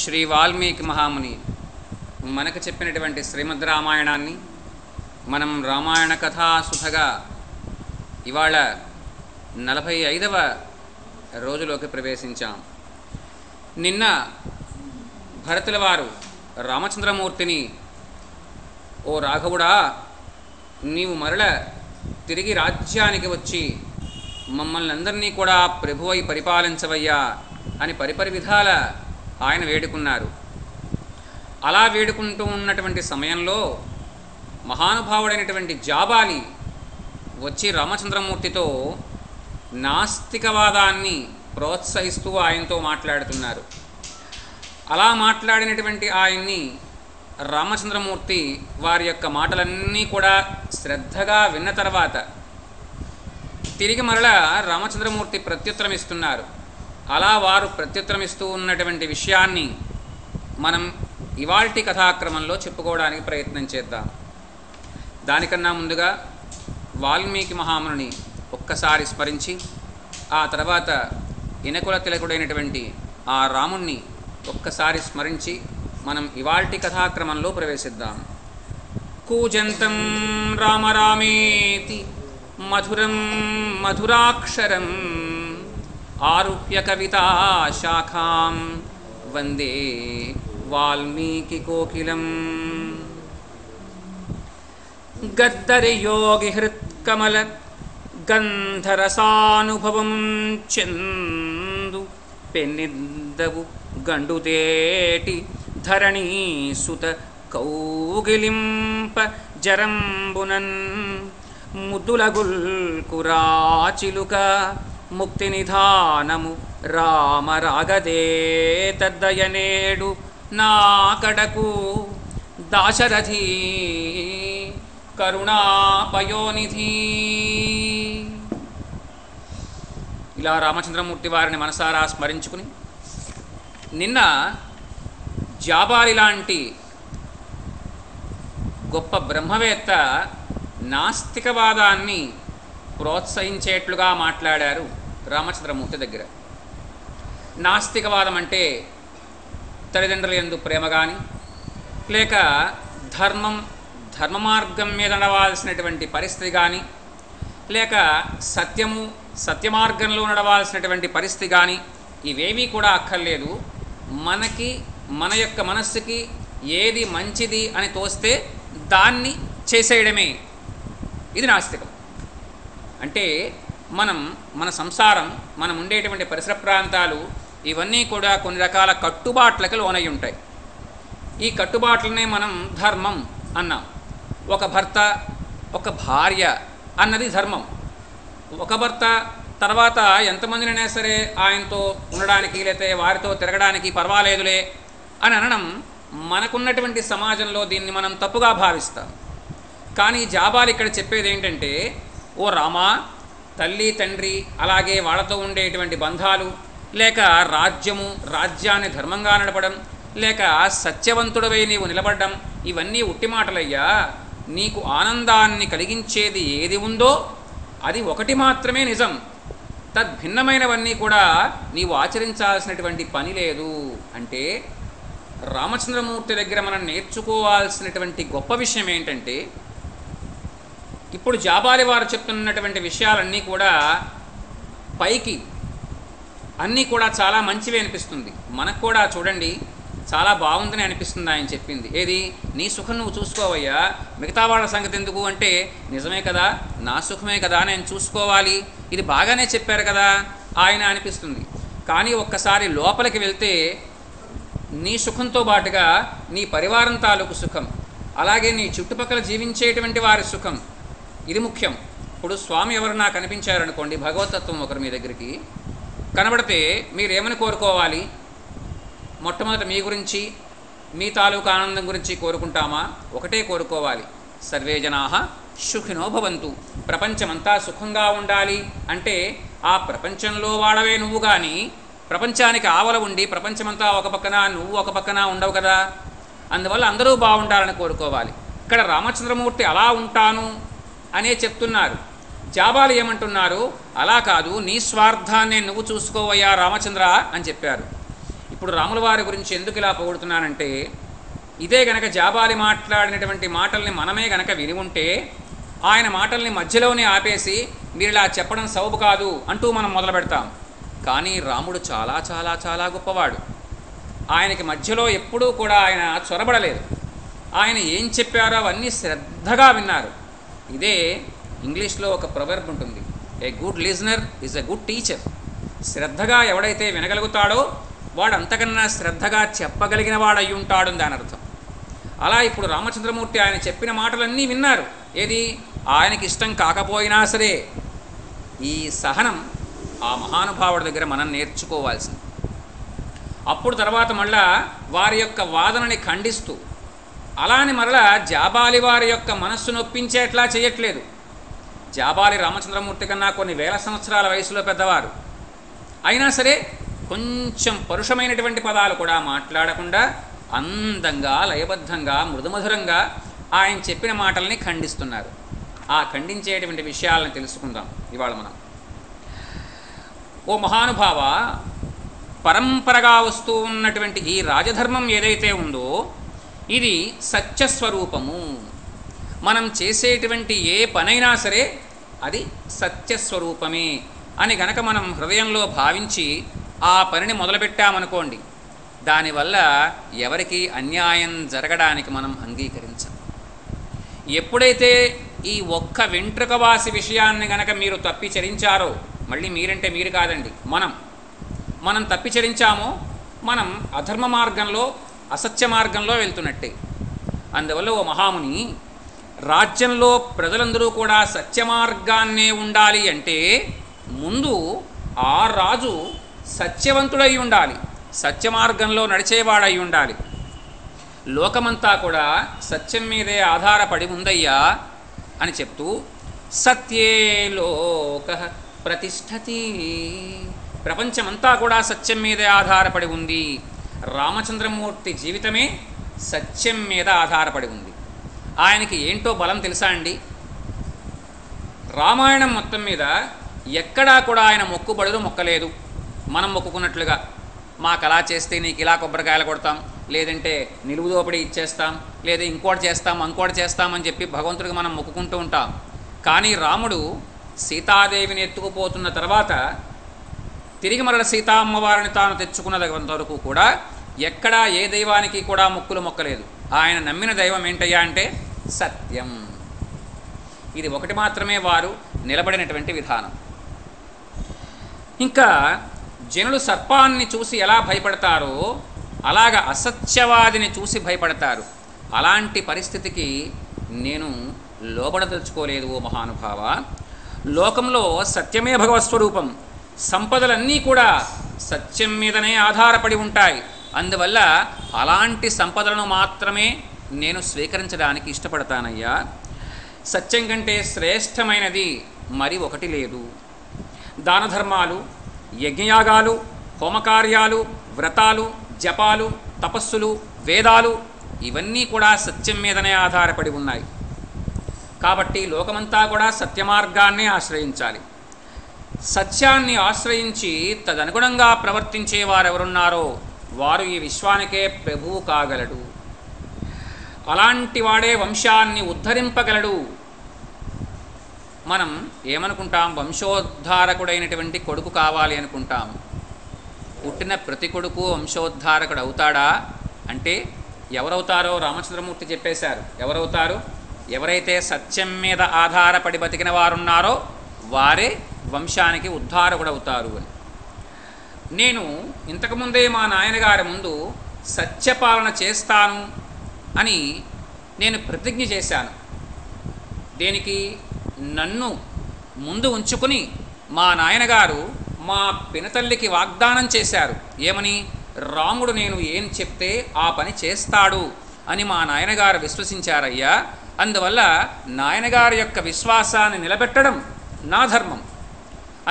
శ్రీ వాల్మీకి మహాముని మనకు చెప్పినటువంటి శ్రీమద్ రామాయణాన్ని మనం రామాయణ కథాసుధగా ఇవాళ 45వ రోజులోకి ప్రవేశించాం. నిన్న భరతుల వారు రామచంద్రమూర్తిని, ఓ రాఘవుడా, నీవు మరల తిరిగి రాజ్యానికి వచ్చి మమ్మల్ని అందరినీ కూడా ప్రభువై పరిపాలించవయ్యా అని పరిపరి విధాల ఆయన వేడుకున్నారు. అలా వేడుకుంటూ ఉన్నటువంటి సమయంలో మహానుభావుడైనటువంటి జాబాలి వచ్చి రామచంద్రమూర్తితో నాస్తికవాదాన్ని ప్రోత్సహిస్తూ ఆయనతో మాట్లాడుతున్నారు. అలా మాట్లాడినటువంటి ఆయన్ని రామచంద్రమూర్తి వారి యొక్క మాటలన్నీ కూడా శ్రద్ధగా విన్న తర్వాత తిరిగి మరలా రామచంద్రమూర్తి ప్రత్యుత్తరం ఇస్తున్నారు. అలా వారు ప్రత్యుత్తరం ఇస్తూ ఉన్నటువంటి విషయాన్ని మనం ఇవాల్టి కథాక్రమంలో చెప్పుకోవడానికి ప్రయత్నం చేద్దాం. దానికన్నా ముందుగా వాల్మీకి మహాముని ఒక్కసారి స్మరించి, ఆ తర్వాత ఇనకుల తిలకుడైనటువంటి ఆ రాముణ్ణి ఒక్కసారి స్మరించి మనం ఇవాల్టి కథాక్రమంలో ప్రవేశిద్దాం. కూజంతం రామ రామేతి మధురం మధురాక్షరం ఆరుహ్య కవితా శాఖాం వందే వాల్మీకి కోకిలం. గద్దరయోగి హృత్కమల గంధరసానుభవం చందు పెన్నిద్దవు గండుతేటి ధరణీసుత కౌగిలింప జరంబునన్ ముద్దులగుల్కురాచిలుక ముక్తి నిధానము రామరాగదే తద్దయనేడు నాకడకు దాశరథి కరుణాపయోనిధి. ఇలా రామచంద్రమూర్తి వారిని మనసారా స్మరించుకుని, నిన్న జాబాలి లాంటి గొప్ప బ్రహ్మవేత్త నాస్తికవాదాన్ని ప్రోత్సహించేట్లుగా మాట్లాడారు రామచంద్రమూర్తి దగ్గర. నాస్తికవాదం అంటే తల్లిదండ్రుల యందు ప్రేమ కానీ, లేక ధర్మ మార్గం మీద నడవాల్సినటువంటి పరిస్థితి కానీ, లేక సత్యమార్గంలో నడవాల్సినటువంటి పరిస్థితి కానీ, ఇవేమీ కూడా అక్కర్లేదు. మనకి మన యొక్క మనస్సుకి ఏది మంచిది అని తోస్తే దాన్ని చేసేయడమే. ఇది నాస్తికం. అంటే మన సంసారం, మనం ఉండేటువంటి పరిసర ప్రాంతాలు ఇవన్నీ కూడా కొన్ని రకాల కట్టుబాట్లకి లోనై ఉంటాయి. ఈ కట్టుబాట్లనే మనం ధర్మం అన్నాం. ఒక భర్త, ఒక భార్య అన్నది ధర్మం. ఒక భర్త తర్వాత ఎంతమందినైనా సరే ఆయనతో ఉండడానికి, లేకపోతే వారితో తిరగడానికి పర్వాలేదులే అని అనడం మనకున్నటువంటి సమాజంలో దీన్ని మనం తప్పుగా భావిస్తాం. కానీ జాబాలి ఇక్కడ చెప్పేది ఏంటంటే, ఓ రామా, తల్లి తండ్రి అలాగే వాళ్ళతో ఉండేటువంటి బంధాలు, లేక రాజ్యాన్ని ధర్మంగా నడపడం, లేక సత్యవంతుడవై నీవు నిలబడడం, ఇవన్నీ ఉట్టి మాటలయ్యా. నీకు ఆనందాన్ని కలిగించేది ఏది ఉందో అది ఒకటి మాత్రమే నిజం. తద్భిన్నమైనవన్నీ కూడా నీవు ఆచరించాల్సినటువంటి పని లేదు. అంటే రామచంద్రమూర్తి దగ్గర మనం నేర్చుకోవాల్సినటువంటి గొప్ప విషయం ఏంటంటే, ఇప్పుడు జాబాలి వారు చెప్తున్నటువంటి విషయాలన్నీ కూడా పైకి అన్నీ కూడా చాలా మంచివి అనిపిస్తుంది. మనకు కూడా చూడండి చాలా బాగుందని అనిపిస్తుంది ఆయన చెప్పింది. ఏది, నీ సుఖం నువ్వు చూసుకోవయ్యా, మిగతా వాళ్ళ సంగతి ఎందుకు అంటే, నిజమే కదా, నా సుఖమే కదా నేను చూసుకోవాలి, ఇది బాగానే చెప్పారు కదా ఆయన అనిపిస్తుంది. కానీ ఒక్కసారి లోపలికి వెళ్తే నీ సుఖంతో పాటుగా నీ పరివారం తాలూకు సుఖం, అలాగే నీ చుట్టుపక్కల జీవించేటువంటి వారి సుఖం, ఇది ముఖ్యం. ఇప్పుడు స్వామి ఎవరు నాకు కనిపించారనుకోండి, భగవతత్వం ఒకరు మీ దగ్గరికి కనబడితే మీరేమని కోరుకోవాలి? మొట్టమొదట మీ గురించి, మీ తాలూకు ఆనందం గురించి కోరుకుంటామా? ఒకటే కోరుకోవాలి, సర్వే జనాః సుఖినో భవంతు. ప్రపంచమంతా సుఖంగా ఉండాలి అంటే ఆ ప్రపంచంలో వాడవే నువ్వు, కానీ ప్రపంచానికి ఆవల ఉండి ప్రపంచమంతా ఒక పక్కన నువ్వు ఒక పక్కన ఉండవు కదా. అందువల్ల అందరూ బాగుండాలని కోరుకోవాలి. ఇక్కడ రామచంద్రమూర్తి అలా ఉంటాను అనే చెప్తున్నారు. జాబాలి ఏమంటున్నారు, అలా కాదు, నీ స్వార్థాన్ని నువ్వు చూసుకోవయ్యా రామచంద్ర అని చెప్పారు. ఇప్పుడు రాముల వారి గురించి ఎందుకు ఇలా పొగుడుతున్నానంటే, ఇదే గనక జాబాలి మాట్లాడినటువంటి మాటల్ని మనమే గనక విని ఉంటే ఆయన మాటల్ని మధ్యలోనే ఆపేసి మీరు ఇలా చెప్పడం సబబు కాదు అంటూ మనం మొదలు పెడతాం. కానీ రాముడు చాలా చాలా చాలా గొప్పవాడు. ఆయనకి మధ్యలో ఎప్పుడూ కూడా ఆయన చొరబడలేదు. ఆయన ఏం చెప్పారో అవన్నీ శ్రద్ధగా విన్నారు. ఇదే ఇంగ్లీష్లో ఒక ప్రొవర్బ్ ఉంటుంది, a good listener is a good teacher. శ్రద్ధగా ఎవడైతే వినగలుగుతాడో వాడు అంతకన్నా శ్రద్ధగా చెప్పగలిగిన వాడు అయి ఉంటాడు దాని అర్థం. అలా ఇప్పుడు రామచంద్రమూర్తి ఆయన చెప్పిన మాటలన్నీ విన్నారు. ఏది ఆయనకి ఇష్టం కాకపోయినా సరే ఈ సహనం ఆ మహానుభావుడి దగ్గర మనం నేర్చుకోవాల్సింది. అప్పుడు తర్వాత మళ్ళా వారి యొక్క వాదనని ఖండిస్తూ అలాని మరలా జాబాలి వారి యొక్క మనస్సు నొప్పించేట్లా చేయట్లేదు. జాబాలి రామచంద్రమూర్తి కన్నా కొన్ని వేల సంవత్సరాల వయసులో పెద్దవారు అయినా సరే కొంచెం పరుషమైనటువంటి పదాలు కూడా మాట్లాడకుండా అందంగా లయబద్ధంగా మృదుమధురంగా ఆయన చెప్పిన మాటల్ని ఖండిస్తున్నారు. ఆ ఖండించేటువంటి విషయాలను తెలుసుకుందాం ఇవాళ మనం. ఓ మహానుభావ, పరంపరగా వస్తూ ఉన్నటువంటి ఈ రాజధర్మం ఏదైతే ఉందో ఇది సత్యస్వరూపము. మనం చేసేటువంటి ఏ పనైనా సరే అది సత్యస్వరూపమే అని గనక మనం హృదయంలో భావించి ఆ పనిని మొదలుపెట్టామనుకోండి, దానివల్ల ఎవరికి అన్యాయం జరగడానికి మనం అంగీకరించాం. ఎప్పుడైతే ఈ ఒక్క వెంట్రుకవాసి విషయాన్ని గనక మీరు తప్పిచరించారో, మళ్ళీ మీరంటే మీరు కాదండి, మనం తప్పిచరించామో మనం అధర్మ మార్గంలో అసత్య మార్గంలో వెళ్తున్నట్టే. అందువల్ల ఓ మహాముని, రాజ్యంలో ప్రజలందరూ కూడా సత్యమార్గాన్నే ఉండాలి అంటే ముందు ఆ రాజు సత్యవంతుడై ఉండాలి, సత్యమార్గంలో నడిచేవాడై ఉండాలి. లోకమంతా కూడా సత్యం మీదే ఆధారపడి ఉందయ్యా అని చెప్తూ సత్యే లోక ప్రతిష్ఠతి, ప్రపంచమంతా కూడా సత్యం మీదే ఆధారపడి ఉంది. రామచంద్రమూర్తి జీవితమే సత్యం మీద ఆధారపడి ఉంది. ఆయనకి ఏంటో బలం తెలుసా అండి? రామాయణం మొత్తం మీద ఎక్కడా కూడా ఆయన మొక్కుబడులు మొక్కలేదు. మనం మొక్కుకున్నట్లుగా మాకు అలా చేస్తే నీకు ఇలా కొబ్బరికాయలు కొడతాం, లేదంటే నిలువు దోపిడీ ఇచ్చేస్తాం, లేదా ఇంకోటి చేస్తాం ఇంకోటి చేస్తామని చెప్పి భగవంతుడికి మనం మొక్కుకుంటూ ఉంటాం. కానీ రాముడు సీతాదేవిని ఎత్తుకుపోతున్న తర్వాత తిరిగి మరల సీతా అమ్మవారిని తాను తెచ్చుకున్నంత వరకు కూడా ఎక్కడా ఏ దైవానికి కూడా మొక్కులు మొక్కలేదు. ఆయన నమ్మిన దైవం ఏంటయ్యా అంటే సత్యం. ఇది ఒకటి మాత్రమే వారు నిలబడినటువంటి విధానం. ఇంకా జనులు సర్పాన్ని చూసి ఎలా భయపడతారో అలాగ అసత్యవాదిని చూసి భయపడతారు. అలాంటి పరిస్థితికి నేను లోబడదలుచుకోలేదు ఓ మహానుభావ. లోకంలో సత్యమే భగవత్స్వరూపం. సంపదలన్నీ కూడా సత్యం మీదనే ఆధారపడి ఉంటాయి. అందువల్ల అలాంటి సంపదలను మాత్రమే నేను స్వీకరించడానికి ఇష్టపడతానయ్యా. సత్యం కంటే శ్రేష్టమైనది మరి ఒకటి లేదు. దాన ధర్మాలు, యజ్ఞయాగాలు, హోమకార్యాలు, వ్రతాలు, జపాలు, తపస్సులు, వేదాలు ఇవన్నీ కూడా సత్యం మీదనే ఆధారపడి ఉన్నాయి. కాబట్టి లోకమంతా కూడా సత్యమార్గాన్ని ఆశ్రయించాలి. సత్యాన్ని ఆశ్రయించి తదనుగుణంగా ప్రవర్తించే వారెవరున్నారో వారు ఈ విశ్వానికే ప్రభువు కాగలడు. అలాంటి వాడే వంశాన్ని ఉద్ధరింపగలడు. మనం ఏమనుకుంటాం? వంశోద్ధారకుడైనటువంటి కొడుకు కావాలి అనుకుంటాం. పుట్టిన ప్రతి కొడుకు వంశోద్ధారకుడు అవుతాడా అంటే ఎవరవుతారో రామచంద్రమూర్తి చెప్పేశారు. ఎవరవుతారు? ఎవరైతే సత్యం మీద ఆధారపడి బతికిన వారున్నారో వారే వంశానికి ఉద్ధారకుడవుతారు అని. నేను ఇంతకుముందే మా నాయనగారి ముందు సత్యపాలన చేస్తాను అని నేను ప్రతిజ్ఞ చేశాను. దేనికి? నన్ను ముందు ఉంచుకుని మా నాయనగారు మా పినతల్లికి వాగ్దానం చేశారు. ఏమని? రాముడు నేను ఏం చెప్తే ఆ పని చేస్తాడు అని మా నాయనగారు విశ్వసించారయ్యా. అందువల్ల నాయనగారి యొక్క విశ్వాసాన్ని నిలబెట్టడం నా ధర్మం.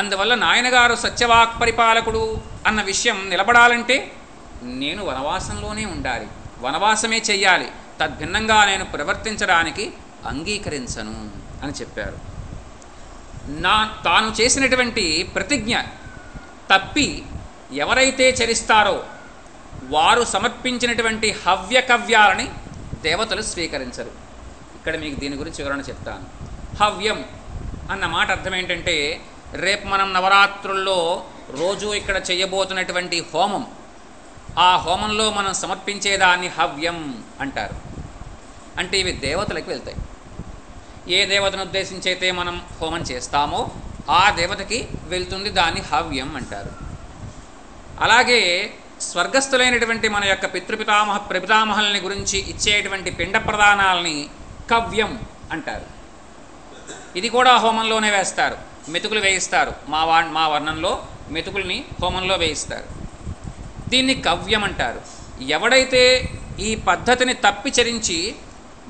అందువల్ల నాయనగారు సత్యవాక్ పరిపాలకుడు అన్న విషయం నిలబడాలంటే నేను వనవాసంలోనే ఉండాలి, వనవాసమే చెయ్యాలి. తద్భిన్నంగా నేను ప్రవర్తించడానికి అంగీకరించను అని చెప్పారు. తాను చేసినటువంటి ప్రతిజ్ఞ తప్పి ఎవరైతే చరిస్తారో వారు సమర్పించినటువంటి హవ్యకవ్యాలని దేవతలు స్వీకరించరు. ఇక్కడ మీకు దీని గురించి వివరణ చెప్తాను. హవ్యం అన్న మాట అర్థం ఏంటంటే, రేపు మనం నవరాత్రుల్లో రోజు ఇక్కడ చేయబోతున్నటువంటి హోమం, ఆ హోమంలో మనం సమర్పించేదాన్ని హవ్యం అంటారు. అంటే ఇవి దేవతలకు వెళ్తాయి. ఏ దేవతను ఉద్దేశించైతే మనం హోమం చేస్తామో ఆ దేవతకి వెళ్తుంది, దాన్ని హవ్యం అంటారు. అలాగే స్వర్గస్థులైనటువంటి మన యొక్క పితృపితామహ ప్రపితామహల్ని గురించి ఇచ్చేటువంటి పిండ ప్రదానాలని కవ్యం అంటారు. ఇది కూడా హోమంలోనే వేస్తారు, మెతుకులు వేయిస్తారు. మా వర్ణంలో మెతుకుల్ని హోమంలో వేయిస్తారు. దీన్ని కవ్యం అంటారు. ఎవడైతే ఈ పద్ధతిని తప్పిచరించి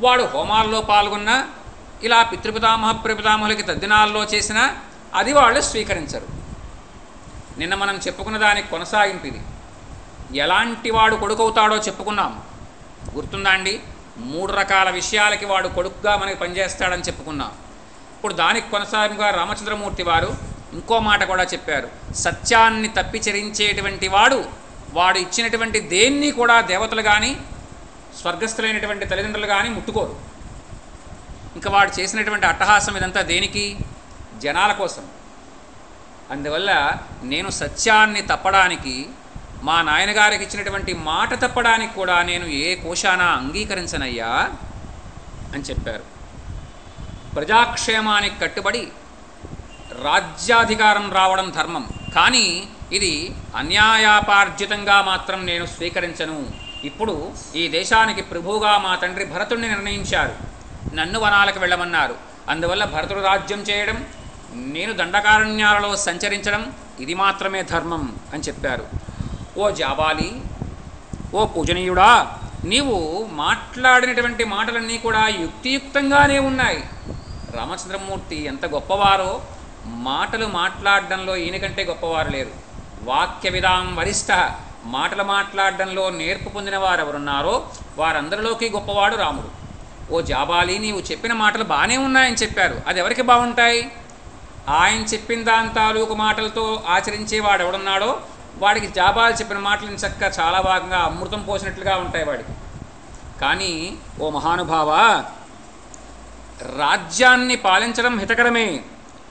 వాడు హోమాల్లో పాల్గొన్నా, ఇలా పితృపితామహ ప్రపితామహులకి తద్దినాల్లో చేసినా అది వాళ్ళు స్వీకరించరు. నిన్న మనం చెప్పుకున్న దానికి కొనసాగింపు ఇది. ఎలాంటి వాడు కొడుకవుతాడో చెప్పుకున్నాం, గుర్తుందా అండి? 3 రకాల విషయాలకి వాడు కొడుకుగా మనకి పనిచేస్తాడని చెప్పుకున్నాం. ఇప్పుడు దానికి కొనసాగింపుగా రామచంద్రమూర్తి వారు ఇంకో మాట కూడా చెప్పారు. సత్యాన్ని తప్పిచరించేటువంటి వాడు ఇచ్చినటువంటి దేన్ని కూడా దేవతలు కానీ స్వర్గస్థులైనటువంటి తల్లిదండ్రులు కానీ ముట్టుకోరు. ఇంకా వాడు చేసినటువంటి అట్టహాసం ఇదంతా దేనికి? జనాల కోసం. అందువల్ల నేను సత్యాన్ని తప్పడానికి, మా నాయనగారికి ఇచ్చినటువంటి మాట తప్పడానికి కూడా నేను ఏ కోశాన అంగీకరించనయ్యా అని చెప్పారు. ప్రజాక్షేమానికి కట్టుబడి రాజ్యాధికారం రావడం ధర్మం, కానీ ఇది అన్యాయాపార్జితంగా మాత్రం నేను స్వీకరించను. ఇప్పుడు ఈ దేశానికి ప్రభువుగా మా తండ్రి భరతుడిని నిర్ణయించారు, నన్ను వనాలకు వెళ్ళమన్నారు. అందువల్ల భరతుడు రాజ్యం చేయడం, నేను దండకారణ్యాలలో సంచరించడం, ఇది మాత్రమే ధర్మం అని చెప్పారు. ఓ జాబాలి, ఓ పూజనీయుడా, నీవు మాట్లాడినటువంటి మాటలన్నీ కూడా యుక్తియుక్తంగానే ఉన్నాయి. రామచంద్రమూర్తి ఎంత గొప్పవారో, మాటలు మాట్లాడడంలో ఈయనకంటే గొప్పవారు లేరు. వాక్య విధాం వరిష్ఠ, మాటలు మాట్లాడడంలో నేర్పు పొందిన వారు ఎవరున్నారో వారందరిలోకి గొప్పవాడు రాముడు. ఓ జాబాలి, నీవు చెప్పిన మాటలు బాగానే ఉన్నాయని చెప్పారు. అది ఎవరికి బాగుంటాయి? ఆయన చెప్పిన దాని తాలూకు మాటలతో ఆచరించేవాడు ఎవడున్నాడో వాడికి జాబాలి చెప్పిన మాటలను చక్కగా చాలా భాగంగా అమృతం పోసినట్లుగా ఉంటాయి వాడికి. కానీ ఓ మహానుభావ, రాజ్యాన్ని పాలించడం హితకరమే,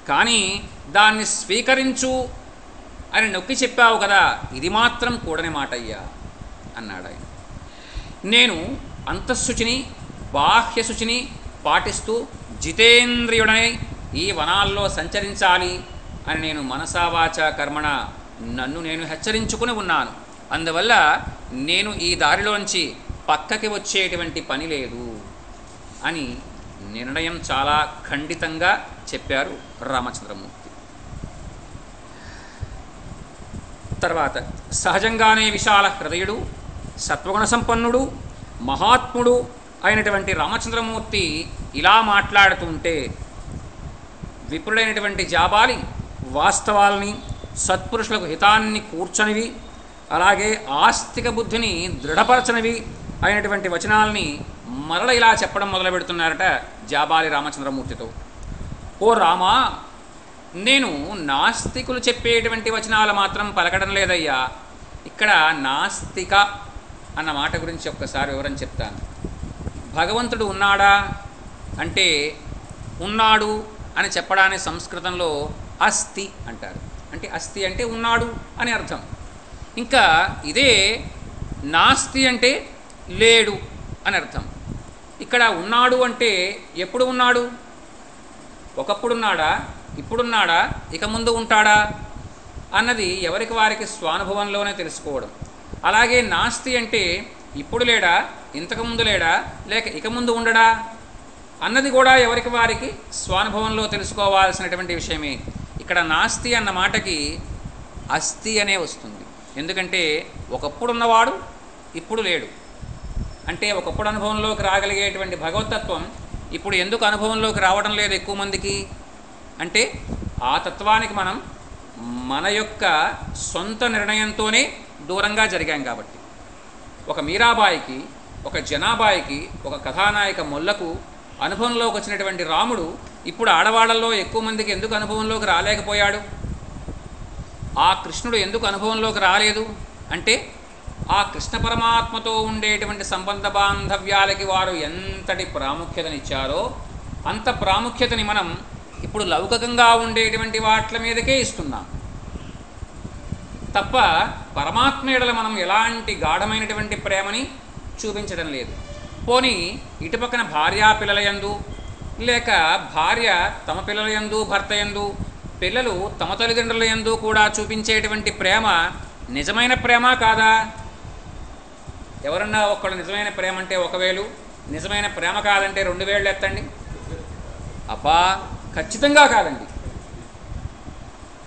కానీ దాన్ని స్వీకరించు అని నొక్కి చెప్పావు కదా, ఇది మాత్రం కూడని మాట అయ్యా అన్నాడు ఆయన. నేను అంతఃశుచిని బాహ్యశుచిని పాటిస్తూ జితేంద్రియుడనై ఈ వనాల్లో సంచరించాలి అని నేను మనసావాచ కర్మణ నన్ను నేను హెచ్చరించుకుని ఉన్నాను. అందువల్ల నేను ఈ దారిలోంచి పక్కకి వచ్చేటువంటి పని లేదు అని నిర్ణయం చాలా ఖండితంగా చెప్పారు రామచంద్రమూర్తి. తర్వాత సహజంగానే విశాల హృదయుడు, సత్వగుణ సంపన్నుడు, మహాత్ముడు అయినటువంటి రామచంద్రమూర్తి ఇలా మాట్లాడుతుంటే విప్రుడైనటువంటి జాబాలి వాస్తవాల్ని, సత్పురుషులకు హితాన్ని కూర్చనివి, అలాగే ఆస్తిక బుద్ధిని దృఢపరచనివి అయినటువంటి వచనాల్ని మరల ఇలా చెప్పడం మొదలు పెడుతున్నారట జాబాలి రామచంద్రమూర్తితో. ఓ రామా, నేను నాస్తికులు చెప్పేటువంటి వచనాలు మాత్రం పలకడం లేదయ్యా. ఇక్కడ నాస్తిక అన్న మాట గురించి ఒక్కసారి వివరం చెప్తాను. భగవంతుడు ఉన్నాడా అంటే ఉన్నాడు అని చెప్పడానికి సంస్కృతంలో అస్తి అంటారు. అంటే అస్తి అంటే ఉన్నాడు అని అర్థం. ఇంకా ఇదే నాస్తి అంటే లేడు అని అర్థం. ఇక్కడ ఉన్నాడు అంటే ఎప్పుడు ఉన్నాడు? ఒకప్పుడున్నాడా, ఇప్పుడున్నాడా, ఇక ముందు ఉంటాడా అన్నది ఎవరికి వారికి స్వానుభవంలోనే తెలుసుకోవడం. అలాగే నాస్తి అంటే ఇప్పుడు లేడా, ఇంతకుముందు లేడా, లేక ఇక ముందు ఉండడా అన్నది కూడా ఎవరికి వారికి స్వానుభవంలో తెలుసుకోవాల్సినటువంటి విషయమే. ఇక్కడ నాస్తి అన్న మాటకి అస్తి అనే వస్తుంది. ఎందుకంటే ఒకప్పుడున్నవాడు ఇప్పుడు లేడు. అంటే ఒకప్పుడు అనుభవంలోకి రాగలిగేటువంటి భగవతత్వం ఇప్పుడు ఎందుకు అనుభవంలోకి రావడం లేదు ఎక్కువ మందికి అంటే, ఆ తత్వానికి మనం మన యొక్క సొంత నిర్ణయంతోనే దూరంగా జరిగాం కాబట్టి. ఒక మీరాబాయికి, ఒక జనాబాయికి, ఒక కథానాయక మొల్లకు అనుభవంలోకి వచ్చినటువంటి రాముడు ఇప్పుడు ఆడవాళ్ళల్లో ఎక్కువ మందికి ఎందుకు అనుభవంలోకి రాలేకపోయాడు? ఆ కృష్ణుడు ఎందుకు అనుభవంలోకి రాలేదు అంటే, ఆ కృష్ణ పరమాత్మతో ఉండేటువంటి సంబంధ బాంధవ్యాలకి వారు ఎంతటి ప్రాముఖ్యతనిచ్చారో అంత ప్రాముఖ్యతని మనం ఇప్పుడు లౌకికంగా ఉండేటువంటి వాట్ల మీదకే ఇస్తున్నాం తప్ప పరమాత్మ ఎడల మనం ఎలాంటి గాఢమైనటువంటి ప్రేమని చూపించడం లేదు. పోనీ ఇటుపక్కన భార్యా పిల్లల యందు, లేక భార్య తమ పిల్లల యందు, భర్త యందు, పిల్లలు తమ తల్లిదండ్రుల యందు కూడా చూపించేటువంటి ప్రేమ నిజమైన ప్రేమ కాదా? ఎవరన్నా ఒక్కడు నిజమైన ప్రేమ అంటే 1000, నిజమైన ప్రేమ కాదంటే 2000 ఎత్తండి. అబ్బా ఖచ్చితంగా కాదండి.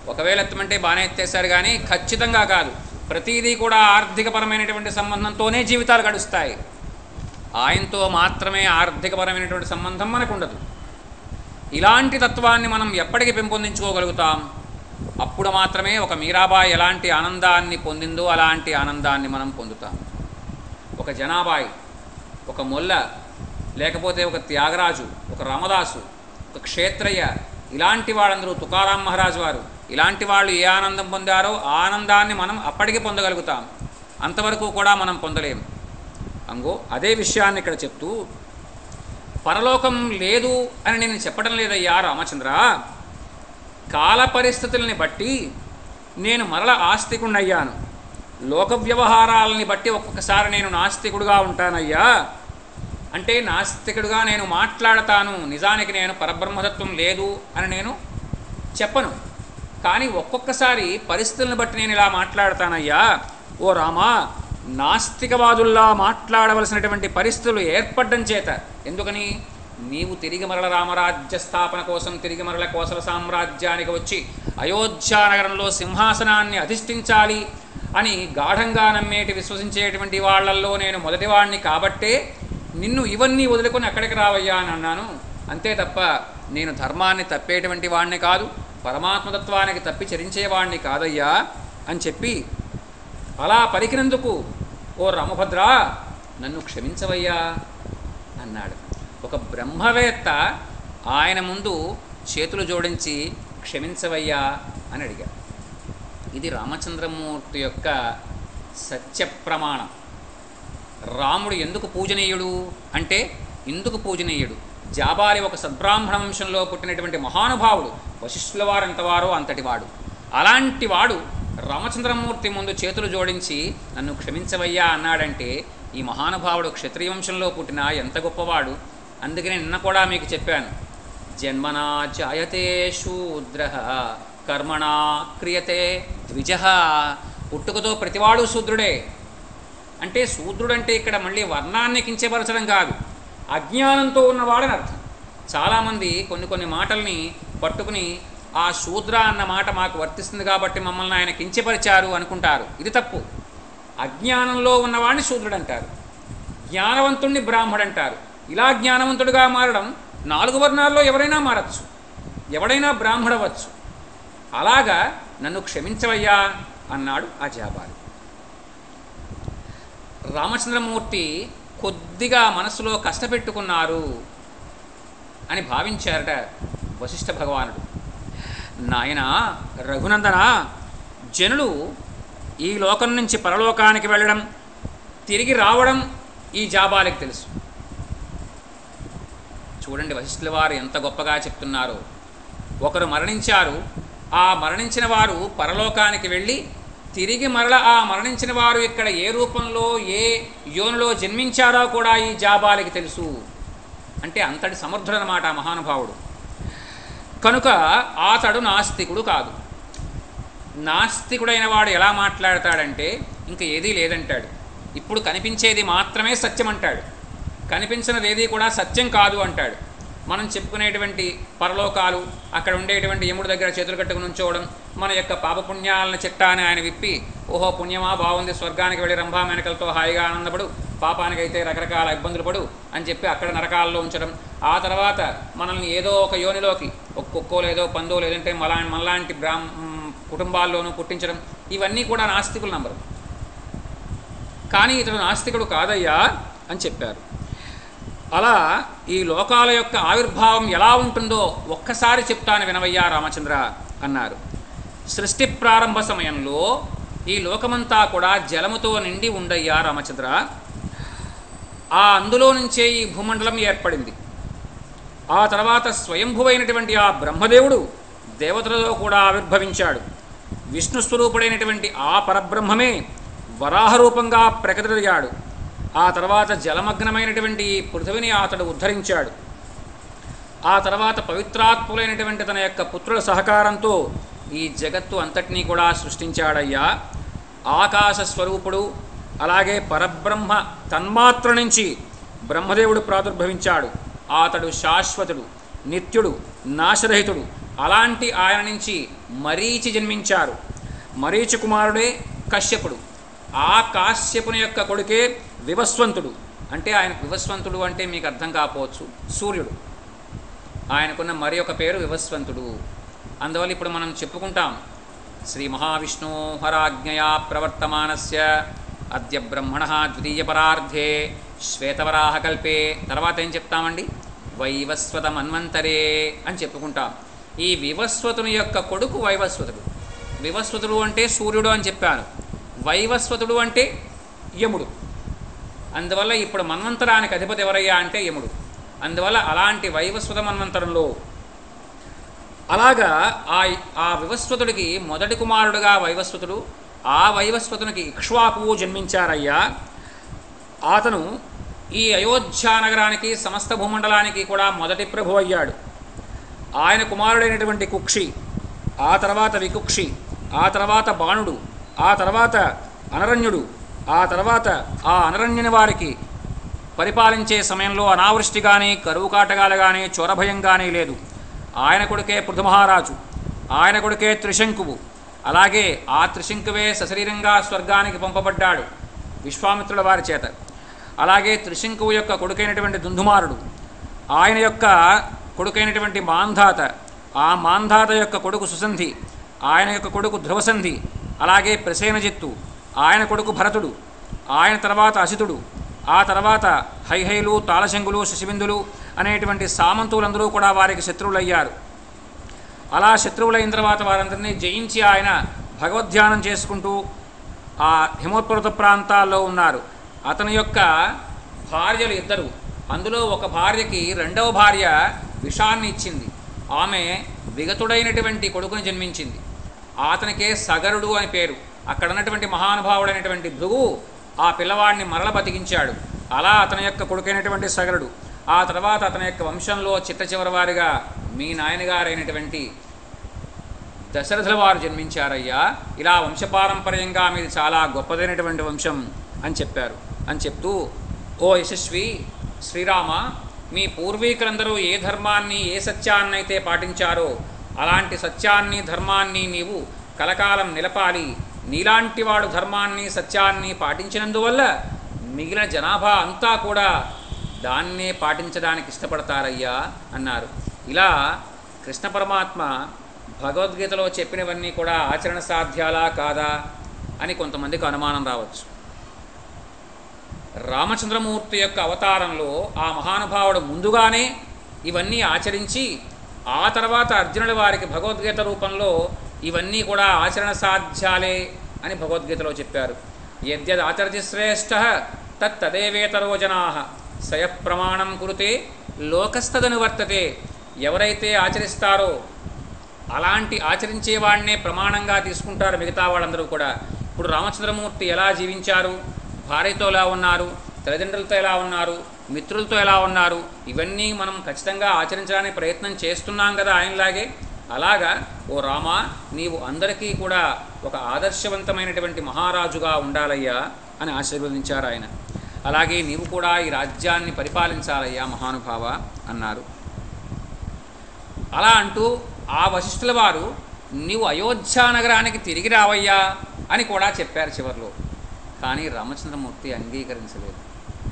1000 ఎత్తమంటే బాగానే ఎత్తేసారు కానీ ఖచ్చితంగా కాదు. ప్రతిదీ కూడా ఆర్థికపరమైనటువంటి సంబంధంతోనే జీవితాలు గడుస్తాయి. ఆయనతో మాత్రమే ఆర్థికపరమైనటువంటి సంబంధం మనకు ఉండదు. ఇలాంటి తత్వాన్ని మనం ఎప్పటికి పెంపొందించుకోగలుగుతాం? అప్పుడు మాత్రమే ఒక మీరాబాయి ఎలాంటి ఆనందాన్ని పొందిందో అలాంటి ఆనందాన్ని మనం పొందుతాం. ఒక జనాబాయి, ఒక మొల్ల, లేకపోతే ఒక త్యాగరాజు, ఒక రామదాసు, ఒక క్షేత్రయ్య, ఇలాంటి వాళ్ళందరూ, తుకారాం మహారాజు వారు, ఇలాంటి వాళ్ళు ఏ ఆనందం పొందారో ఆ ఆనందాన్ని మనం అప్పటికి పొందగలుగుతాం. అంతవరకు కూడా మనం పొందలేం. అంగో అదే విషయాన్ని ఇక్కడ చెప్తూ, పరలోకం లేదు అని నేను చెప్పడం లేదయ్యా రామచంద్ర, కాల పరిస్థితుల్ని బట్టి నేను మరల ఆస్తికుణ్ణయ్యాను. లోక వ్యవహారాలని బట్టి ఒక్కొక్కసారి నేను నాస్తికుడుగా ఉంటానయ్యా. అంటే నాస్తికుడుగా నేను మాట్లాడతాను, నిజానికి నేను పరబ్రహ్మతత్వం లేదు అని నేను చెప్పను. కానీ ఒక్కొక్కసారి పరిస్థితులను బట్టి నేను ఇలా మాట్లాడతానయ్యా. ఓ రామా, నాస్తికవాదుల్లా మాట్లాడవలసినటువంటి పరిస్థితులు ఏర్పడడం చేత, ఎందుకని నీవు తిరిగి మరల రామరాజ్య స్థాపన కోసం తిరిగి మరల కోసల సామ్రాజ్యానికి వచ్చి అయోధ్యానగరంలో సింహాసనాన్ని అధిష్ఠించాలి అని గాఢంగా నమ్మేటి విశ్వసించేటువంటి వాళ్ళల్లో నేను మొదటివాడిని కాబట్టే నిన్ను ఇవన్నీ వదులుకొని అక్కడికి రావయ్యా అని అన్నాను. అంతే తప్ప నేను ధర్మాన్ని తప్పేటువంటి వాడిని కాదు, పరమాత్మతత్వానికి తప్పి చరించేవాడిని కాదయ్యా అని చెప్పి అలా పలికినందుకు ఓ రామభద్ర నన్ను క్షమించవయ్యా అన్నాడు. ఒక బ్రహ్మవేత్త ఆయన ముందు చేతులు జోడించి క్షమించవయ్యా అని అడిగాడు. ఇది రామచంద్రమూర్తి యొక్క సత్య ప్రమాణం. రాముడు ఎందుకు పూజనీయుడు అంటే, ఎందుకు పూజనీయుడు? జాబాలి ఒక సద్బ్రాహ్మణ వంశంలో పుట్టినటువంటి మహానుభావుడు, వశిష్ఠుల వారంతవారో అంతటివాడు. అలాంటి వాడు రామచంద్రమూర్తి ముందు చేతులు జోడించి నన్ను క్షమించవయ్యా అన్నాడంటే ఈ మహానుభావుడు క్షత్రియ వంశంలో పుట్టిన ఎంత గొప్పవాడు. అందుకనే నిన్న కూడా మీకు చెప్పాను, జన్మనా జాయతే శూద్రః కర్మణా క్రియతే ద్విజః. పుట్టుకతో ప్రతివాడు శూద్రుడే. అంటే శూద్రుడంటే ఇక్కడ మళ్ళీ వర్ణాన్ని కించపరచడం కాదు, అజ్ఞానంతో ఉన్నవాడని అర్థం. చాలామంది కొన్ని మాటల్ని పట్టుకుని ఆ శూద్ర అన్న మాట మాకు వర్తిస్తుంది కాబట్టి మమ్మల్ని ఆయన కించపరిచారు అనుకుంటారు. ఇది తప్పు. అజ్ఞానంలో ఉన్నవాడిని శూద్రుడు అంటారు, జ్ఞానవంతుణ్ణి బ్రాహ్మడు అంటారు. ఇలా జ్ఞానవంతుడిగా మారడం 4 వర్ణాల్లో ఎవరైనా మారచ్చు, ఎవడైనా బ్రాహ్మడవచ్చు. అలాగా నన్ను క్షమించవయ్యా అన్నాడు ఆ జాబాలి. రామచంద్రమూర్తి కొద్దిగా మనసులో కష్టపెట్టుకున్నారు అని భావించారట వశిష్ఠ భగవానుడు. నాయన రఘునందన, జనులు ఈ లోకం నుంచి పరలోకానికి వెళ్ళడం, తిరిగి రావడం ఈ జాబాలికి తెలుసు. చూడండి వశిష్ఠుల వారు ఎంత గొప్పగా చెప్తున్నారో. ఒకరు మరణించారు, ఆ మరణించిన వారు పరలోకానికి వెళ్ళి తిరిగి మరల ఆ మరణించిన వారు ఇక్కడ ఏ రూపంలో ఏ యోనిలో జన్మించారో కూడా ఈ జాబాలికి తెలుసు. అంటే అంతటి సమర్థుడనమాట మహానుభావుడు. కనుక అతడు నాస్తికుడు కాదు. నాస్తికుడైన వాడు ఎలా మాట్లాడతాడంటే ఇంక ఏదీ లేదంటాడు. ఇప్పుడు కనిపించేది మాత్రమే సత్యం అంటాడు, కనిపించినది ఏది కూడా సత్యం కాదు అంటాడు. మనం చెప్పుకునేటువంటి పరలోకాలు, అక్కడ ఉండేటువంటి యముడి దగ్గర చేతులు కట్టుకుని ఉంచోవడం, మన యొక్క పాపపుణ్యాలను చిట్టాని ఆయన విప్పి, ఓహో పుణ్యమా బాగుంది, స్వర్గానికి వెళ్ళి రంభా మెనకలతో హాయిగా ఆనందపడు, పాపానికైతే రకరకాల ఇబ్బందులు పడు అని చెప్పి అక్కడ నరకాల్లో ఉంచడం. ఆ తర్వాత మనల్ని ఏదో ఒక యోనిలోకి, ఒక కుక్కో లేదో పందో లేదంటే మనలాంటి కుటుంబాల్లోనూ పుట్టించడం, ఇవన్నీ కూడా నాస్తికులు నంబరు. కానీ ఇతడు నాస్తికుడు కాదయ్యా అని చెప్పారు. అలా ఈ లోకాల యొక్క ఆవిర్భావం ఎలా ఉంటుందో ఒక్కసారి చెప్తాను వినవయ్యా రామచంద్ర అన్నారు. సృష్టి ప్రారంభ సమయంలో ఈ లోకమంతా కూడా జలముతో నిండి ఉండయ్యా రామచంద్ర. అందులో నుంచే ఈ భూమండలం ఏర్పడింది. ఆ తర్వాత స్వయంభువైనటువంటి ఆ బ్రహ్మదేవుడు దేవతలలో కూడా ఆవిర్భవించాడు. విష్ణు స్వరూపుడైనటువంటి ఆ పరబ్రహ్మమే వరాహరూపంగా ప్రకటితయ్యాడు. ఆ తర్వాత జలమగ్నమైనటువంటి పృథివిని అతడు ఉద్ధరించాడు. ఆ తర్వాత పవిత్రాత్ములైనటువంటి తన యొక్క పుత్రుల సహకారంతో ఈ జగత్తు అంతటినీ కూడా సృష్టించాడయ్యా. ఆకాశ స్వరూపుడు, అలాగే పరబ్రహ్మ తన్మాత్ర నుంచి బ్రహ్మదేవుడు ప్రాదుర్భవించాడు. అతడు శాశ్వతుడు, నిత్యుడు, నాశరహితుడు. అలాంటి ఆయన నుంచి మరీచి జన్మించారు. మరీచి కుమారుడే కశ్యపుడు. ఆ కాశ్యపుని యొక్క కొడుకే వివస్వంతుడు. అంటే ఆయన వివస్వంతుడు అంటే మీకు అర్థం కాకపోవచ్చు, సూర్యుడు. ఆయనకున్న మరి ఒక పేరు వివస్వంతుడు. అందువల్ల ఇప్పుడు మనం చెప్పుకుంటాం, శ్రీ మహావిష్ణు హరాజ్ఞయా ప్రవర్తమానస్య అద్య బ్రహ్మణ ద్వితీయ పరార్ధే శ్వేతవరాహకల్పే. తర్వాత ఏం చెప్తామండి? వైవస్వత మన్వంతరే అని చెప్పుకుంటాం. ఈ వివస్వతుని యొక్క కొడుకు వైవస్వతుడు. వివస్వతుడు అంటే సూర్యుడు అని చెప్పాను. వైవస్వతుడు అంటే యముడు. అందువల్ల ఇప్పుడు మన్వంతరానికి అధిపతి ఎవరయ్యా అంటే యముడు. అందువల్ల అలాంటి వైవస్వత మన్వంతరంలో అలాగా ఆ వివస్వతుడికి మొదటి కుమారుడుగా వైవస్వతుడు, ఆ వైవస్వతునికి ఇక్ష్వాకువు జన్మించారయ్యా. అతను ఈ అయోధ్యానగరానికి సమస్త భూమండలానికి కూడా మొదటి ప్రభు అయ్యాడు. ఆయన కుమారుడైనటువంటి కుక్షి, ఆ తర్వాత వికుక్షి, ఆ తర్వాత బాణుడు, ఆ తర్వాత అనరణ్యుడు, ఆ తర్వాత ఆ అనరణ్యుని వారికి పరిపాలించే సమయంలో అనావృష్టి కానీ, కరువు కాటకాలు కానీ, చోరభయం కానీ లేదు. ఆయన కొడుకే పృథుమహారాజు, ఆయన కొడుకే త్రిశంకువు. అలాగే ఆ త్రిశంకువే సశరీరంగా స్వర్గానికి పంపబడ్డాడు విశ్వామిత్రుల వారి చేత. అలాగే త్రిశంకువు యొక్క కొడుకైనటువంటి దుందుమారుడు, ఆయన యొక్క కొడుకైనటువంటి మాంధాత, ఆ మాంధాత యొక్క కొడుకు సుసంధి, ఆయన యొక్క కొడుకు ధ్రువసంధి, అలాగే ప్రసేనజిత్తు, ఆయన కొడుకు భరతుడు, ఆయన తర్వాత అసితుడు, ఆ తర్వాత హైహైలు, తాళశంగులు, శశిబిందులు అనేటువంటి సామంతులందరూ కూడా వారికి శత్రువులయ్యారు. అలా శత్రువులైన తర్వాత వారందరినీ జయించి ఆయన భగవద్ధ్యానం చేసుకుంటూ ఆ హిమోత్పర్వత ప్రాంతాల్లో ఉన్నారు. అతని యొక్క భార్యలు ఇద్దరు. అందులో ఒక భార్యకి రెండవ భార్య విషాన్ని ఇచ్చింది. ఆమె విగతుడైనటువంటి కొడుకుని జన్మించింది. అతనికే సగరుడు అని పేరు. అక్కడ ఉన్నటువంటి మహానుభావుడైనటువంటి భృగువు ఆ పిల్లవాడిని మరల బతికించాడు. అలా అతని యొక్క కొడుకైనటువంటి సగరుడు. ఆ తర్వాత అతని యొక్క వంశంలో చిట్ట చివరి వారిగా మీ నాయనగారైనటువంటి దశరథుల వారు జన్మించారయ్యా. ఇలా వంశపారంపర్యంగా మీది చాలా గొప్పదైనటువంటి వంశం అని చెప్పారు. అని చెప్తూ, ఓ యశస్వి శ్రీరామ, మీ పూర్వీకులందరూ ఏ ధర్మాన్ని, ఏ సత్యాన్నైతే పాటించారో అలాంటి సత్యాన్ని, ధర్మాన్ని నీవు కలకాలం నిలపాలి. నీలాంటి వాడు ధర్మాన్ని, సత్యాన్ని పాటించినందువల్ల మిగిలిన జనాభా అంతా కూడా దాన్నే పాటించడానికి ఇష్టపడతారయ్యా అన్నారు. ఇలా కృష్ణ పరమాత్మ భగవద్గీతలో చెప్పినవన్నీ కూడా ఆచరణ సాధ్యాలా కాదా అని కొంతమందికి అనుమానం రావచ్చు. రామచంద్రమూర్తి యొక్క అవతారంలో ఆ మహానుభావుడు ముందుగానే ఇవన్నీ ఆచరించి ఆ తర్వాత అర్జునుల వారికి భగవద్గీత రూపంలో ఇవన్నీ కూడా ఆచరణ సాధ్యాలే అని భగవద్గీతలో చెప్పారు. యద్యద్ ఆచరతి శ్రేష్ఠ తత్తదేవేతరో జనాః సయఃప్రమాణం కురుతే లోకస్తదనువర్తతే. ఎవరైతే ఆచరిస్తారో అలాంటి ఆచరించేవాడినే ప్రమాణంగా తీసుకుంటారు మిగతా వాళ్ళందరూ కూడా. ఇప్పుడు రామచంద్రమూర్తి ఎలా జీవించారు, భార్యతో ఎలా ఉన్నారు, తల్లిదండ్రులతో ఎలా ఉన్నారు, మిత్రులతో ఎలా ఉన్నారు, ఇవన్నీ మనం ఖచ్చితంగా ఆచరించడానికి ప్రయత్నం చేస్తున్నాం కదా ఆయనలాగే. అలాగా ఓ రామ, నీవు అందరికీ కూడా ఒక ఆదర్శవంతమైనటువంటి మహారాజుగా ఉండాలయ్యా అని ఆశీర్వదించారు ఆయన. అలాగే నీవు కూడా ఈ రాజ్యాన్ని పరిపాలించాలయ్యా మహానుభావ అన్నారు. అలా అంటూ ఆ వశిష్ఠుల వారు నీవు అయోధ్యా నగరానికి తిరిగి రావయ్యా అని కూడా చెప్పారు చివరిలో. కానీ రామచంద్రమూర్తి అంగీకరించలేదు.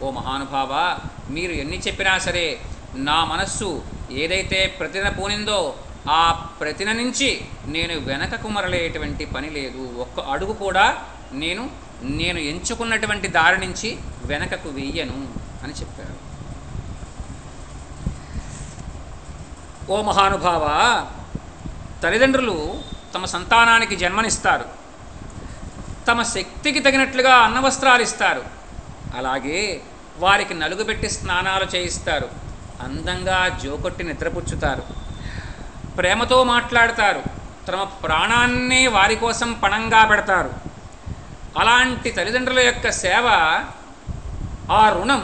ఓ మహానుభావ, మీరు ఎన్ని చెప్పినా సరే నా మనస్సు ఏదైతే ప్రతిన పూనిందో ఆ ప్రతిన నుంచి నేను వెనకకు మరలేటువంటి పని లేదు. ఒక్క అడుగు కూడా నేను ఎంచుకున్నటువంటి దారి నుంచి వెనకకు వెయ్యను అని చెప్పారు. ఓ మహానుభావ, తల్లిదండ్రులు తమ సంతానానికి జన్మనిస్తారు. తమ శక్తికి తగినట్లుగా అన్నవస్త్రాలు ఇస్తారు. అలాగే వారికి నలుగుబెట్టి స్నానాలు చేయిస్తారు. అందంగా జోకొట్టి నిద్రపుచ్చుతారు. ప్రేమతో మాట్లాడతారు. తమ ప్రాణాన్నే వారి కోసం పణంగా పెడతారు. అలాంటి తల్లిదండ్రుల యొక్క సేవ, ఆ రుణం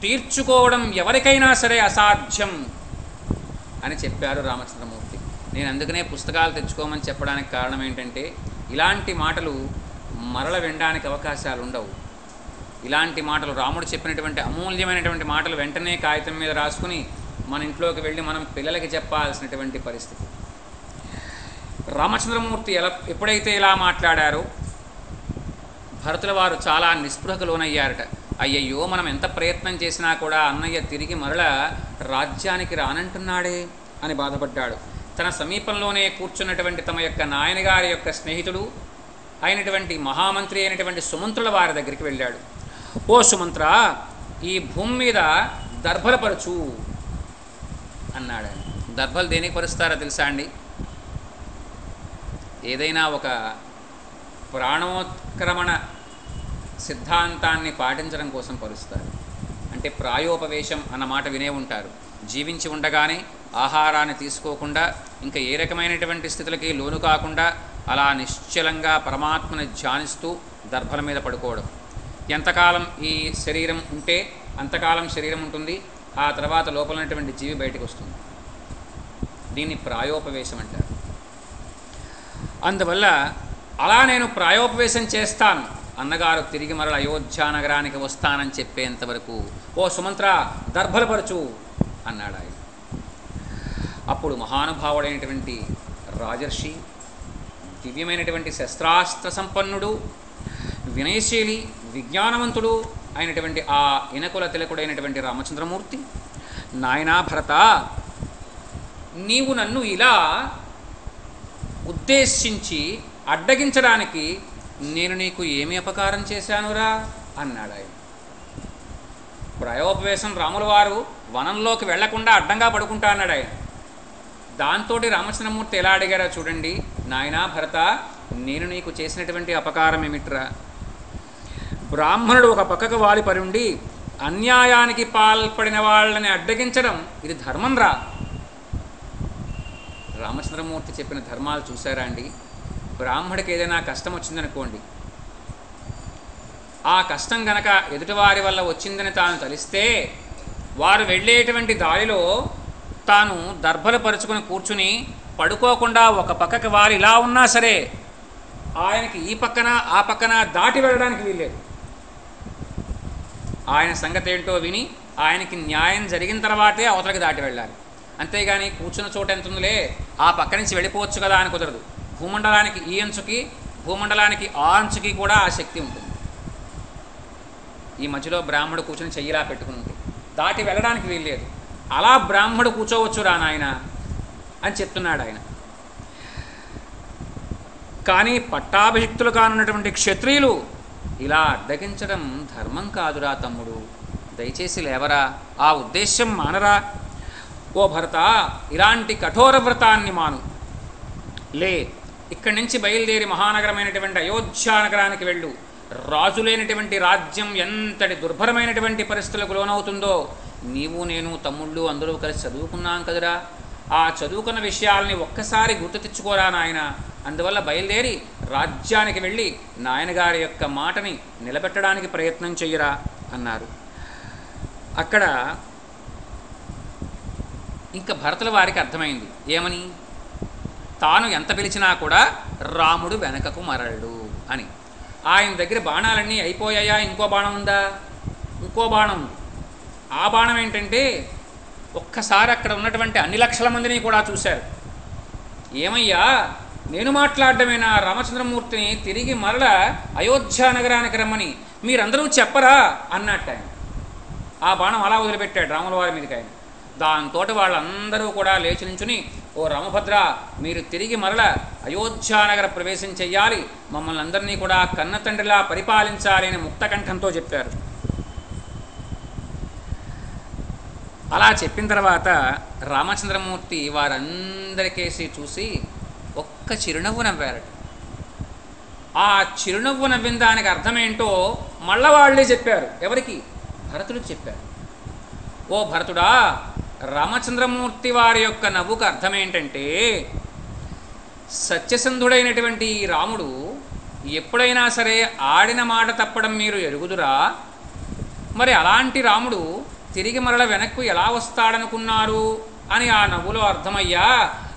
తీర్చుకోవడం ఎవరికైనా సరే అసాధ్యం అని చెప్పారు రామచంద్రమూర్తి. నేను అందుకనే పుస్తకాలు తెచ్చుకోమని చెప్పడానికి కారణం ఏంటంటే, ఇలాంటి మాటలు మరల వినడానికి అవకాశాలు ఉండవు. ఇలాంటి మాటలు, రాముడు చెప్పినటువంటి అమూల్యమైనటువంటి మాటలు వెంటనే కాగితం మీద రాసుకుని మన ఇంట్లోకి వెళ్ళి మనం పిల్లలకి చెప్పాల్సినటువంటి పరిస్థితి. రామచంద్రమూర్తి ఎప్పుడైతే ఇలా మాట్లాడారో భరతుల వారు చాలా నిస్పృహకు లోనయ్యారట. అయ్యయ్యో, మనం ఎంత ప్రయత్నం చేసినా కూడా అన్నయ్య తిరిగి మరల రాజ్యానికి రానంటున్నాడే అని బాధపడ్డాడు. తన సమీపంలోనే కూర్చున్నటువంటి తమ యొక్క నాయనగారి యొక్క స్నేహితుడు అయినటువంటి మహామంత్రి అయినటువంటి సుమంత్రుల వారి దగ్గరికి వెళ్ళాడు. ఓ సుమంత్ర, ఈ భూమి మీద దర్భలపరచు అన్నాడు. దర్భలు దేనికి పరుస్తారో తెలుసా అండి? ఏదైనా ఒక ప్రాణోత్క్రమణ సిద్ధాంతాన్ని పాటించడం కోసం పరుస్తారు. అంటే ప్రాయోపవేశం అన్న మాట వినే ఉంటారు. జీవించి ఉండగానే ఆహారాన్ని తీసుకోకుండా, ఇంకా ఏ రకమైనటువంటి స్థితులకి లోను కాకుండా అలా నిశ్చలంగా పరమాత్మని ధ్యానిస్తూ దర్భల మీద పడుకోవడం. ఎంతకాలం ఈ శరీరం ఉంటే అంతకాలం శరీరం ఉంటుంది, ఆ తర్వాత లోపల ఉన్నటువంటి జీవి బయటకు వస్తుంది. దీన్ని ప్రాయోపవేశం అంటారు. అందువల్ల అలా నేను ప్రాయోపవేశం చేస్తాను, అన్నగారు తిరిగి మరల అయోధ్య నగరానికి వస్తానని చెప్పేంతవరకు ఓ సుమంత్ర దర్భలపరచు అన్నాడు ఆయన. అప్పుడు మహానుభావుడైనటువంటి రాజర్షి, దివ్యమైనటువంటి శస్త్రాస్త్ర సంపన్నుడు, వినయశీలి, విజ్ఞానవంతుడు అయినటువంటి ఆ ఇనకుల తిలకుడైనటువంటి రామచంద్రమూర్తి, నాయనా భరత, నీవు నన్ను ఇలా ఉద్దేశించి అడ్డగించడానికి నేను నీకు ఏమి అపకారం చేశానురా అన్నాడు ఆయన. ప్రాయోపవేశం రాముల వారు వనంలోకి వెళ్లకుండా అడ్డంగా పడుకుంటా అన్నాడు ఆయన. దాంతో రామచంద్రమూర్తి ఎలా అడిగారో చూడండి. నాయనా భరత, నేను నీకు చేసినటువంటి అపకారం ఏమిట్రా? బ్రాహ్మణుడు ఒక పక్కకు వాలి పరుండి అన్యాయానికి పాల్పడిన వాళ్ళని అడ్డగించడం ఇది ధర్మం రా. రామచంద్రమూర్తి చెప్పిన ధర్మాలు చూసారా అండి? బ్రాహ్మడికి ఏదైనా కష్టం వచ్చిందనుకోండి, ఆ కష్టం గనక ఎదుటివారి వల్ల వచ్చిందని తాను తలిస్తే వారు వెళ్ళేటువంటి దారిలో తాను దర్భలు పరుచుకొని కూర్చుని పడుకోకుండా ఒక పక్కకి వారు ఇలా ఉన్నా సరే ఆయనకి ఈ పక్కన ఆ పక్కన దాటి వెళ్ళడానికి వీల్లేదు. ఆయన సంగతి ఏంటో విని ఆయనకి న్యాయం జరిగిన తర్వాతే అవతలకి దాటి వెళ్ళాలి. అంతేగాని కూర్చున్న చోట ఎంత ఉందిలే ఆ పక్క నుంచి వెళ్ళిపోవచ్చు కదా అని కుదరదు. భూమండలానికి ఈ అంచుకి, భూమండలానికి ఆ అంచుకి కూడా ఆ శక్తి ఉంటుంది. ఈ మధ్యలో బ్రాహ్మడు కూర్చొని చెయ్యిలా పెట్టుకుని ఉంటుంది, దాటి వెళ్ళడానికి వీల్లేదు. అలా బ్రాహ్మడు కూర్చోవచ్చు రా నాయన అని చెప్తున్నాడు ఆయన. కానీ పట్టాభిషిక్తులు కానున్నటువంటి క్షత్రియులు ఇలా అడ్డగించడం ధర్మం కాదురా తమ్ముడు, దయచేసి లేవరా, ఆ ఉద్దేశ్యం మానరా. ఓ భరత, ఇలాంటి కఠోర వ్రతాన్ని మాను. లే, ఇక్కడి నుంచి బయలుదేరి మహానగరమైనటువంటి అయోధ్య నగరానికి వెళ్ళు. రాజు లేనటువంటి రాజ్యం ఎంతటి దుర్భరమైనటువంటి పరిస్థితులకు లోనవుతుందో నీవు, నేను, తమ్ముళ్ళు అందరూ కలిసి చదువుకున్నాం కదరా. ఆ చదువుకున్న విషయాల్ని ఒక్కసారి గుర్తు తెచ్చుకోరా నాయన. అందువల్ల బయలుదేరి రాజ్యానికి వెళ్ళి నాయనగారి యొక్క మాటని నిలబెట్టడానికి ప్రయత్నం చెయ్యరా అన్నారు. అక్కడ ఇంకా భరతుల వారికి అర్థమైంది ఏమని, తాను ఎంత పిలిచినా కూడా రాముడు వెనకకు మరడు అని. ఆయన దగ్గర బాణాలన్నీ అయిపోయాయా? ఇంకో బాణం ఉందా? ఇంకో బాణం ఉంది. ఆ బాణం ఏంటంటే, ఒక్కసారి అక్కడ ఉన్నటువంటి అన్ని లక్షల మందిని కూడా చూశారు. ఏమయ్యా, నేను మాట్లాడడమేనా రామచంద్రమూర్తిని తిరిగి మరల అయోధ్య నగరానికి రమ్మని మీరందరూ చెప్పరా అన్నట్టు ఆయన. ఆ బాణం అలా వదిలిపెట్టాడు రాముల వారి మీదకి ఆయన. దాంతో వాళ్ళందరూ కూడా లేచి నుంచుని, ఓ రామభద్ర, మీరు తిరిగి మరల అయోధ్యానగర ప్రవేశం చెయ్యాలి, మమ్మల్ని అందరినీ కూడా కన్న తండ్రిలా పరిపాలించాలి అని ముక్తకంఠంతో చెప్పారు. అలా చెప్పిన తర్వాత రామచంద్రమూర్తి వారందరికేసి చూసి ఒక్క చిరునవ్వు నవ్వారట. ఆ చిరునవ్వు నవ్విన దానికి అర్థమేంటో మళ్ళా వాళ్ళే చెప్పారు. ఎవరికి? భరతుడికి చెప్పారు. ఓ భరతుడా, రామచంద్రమూర్తి వారి యొక్క నవ్వుకు అర్థమేంటంటే, సత్యసంధుడైనటువంటి ఈ రాముడు ఎప్పుడైనా సరే ఆడిన మాట తప్పడం మీరు ఎరుగుదురా? మరి అలాంటి రాముడు తిరిగి మరల వెనక్కు ఎలా వస్తాడనుకున్నారు అని ఆ నవ్వులో అర్థమయ్యా.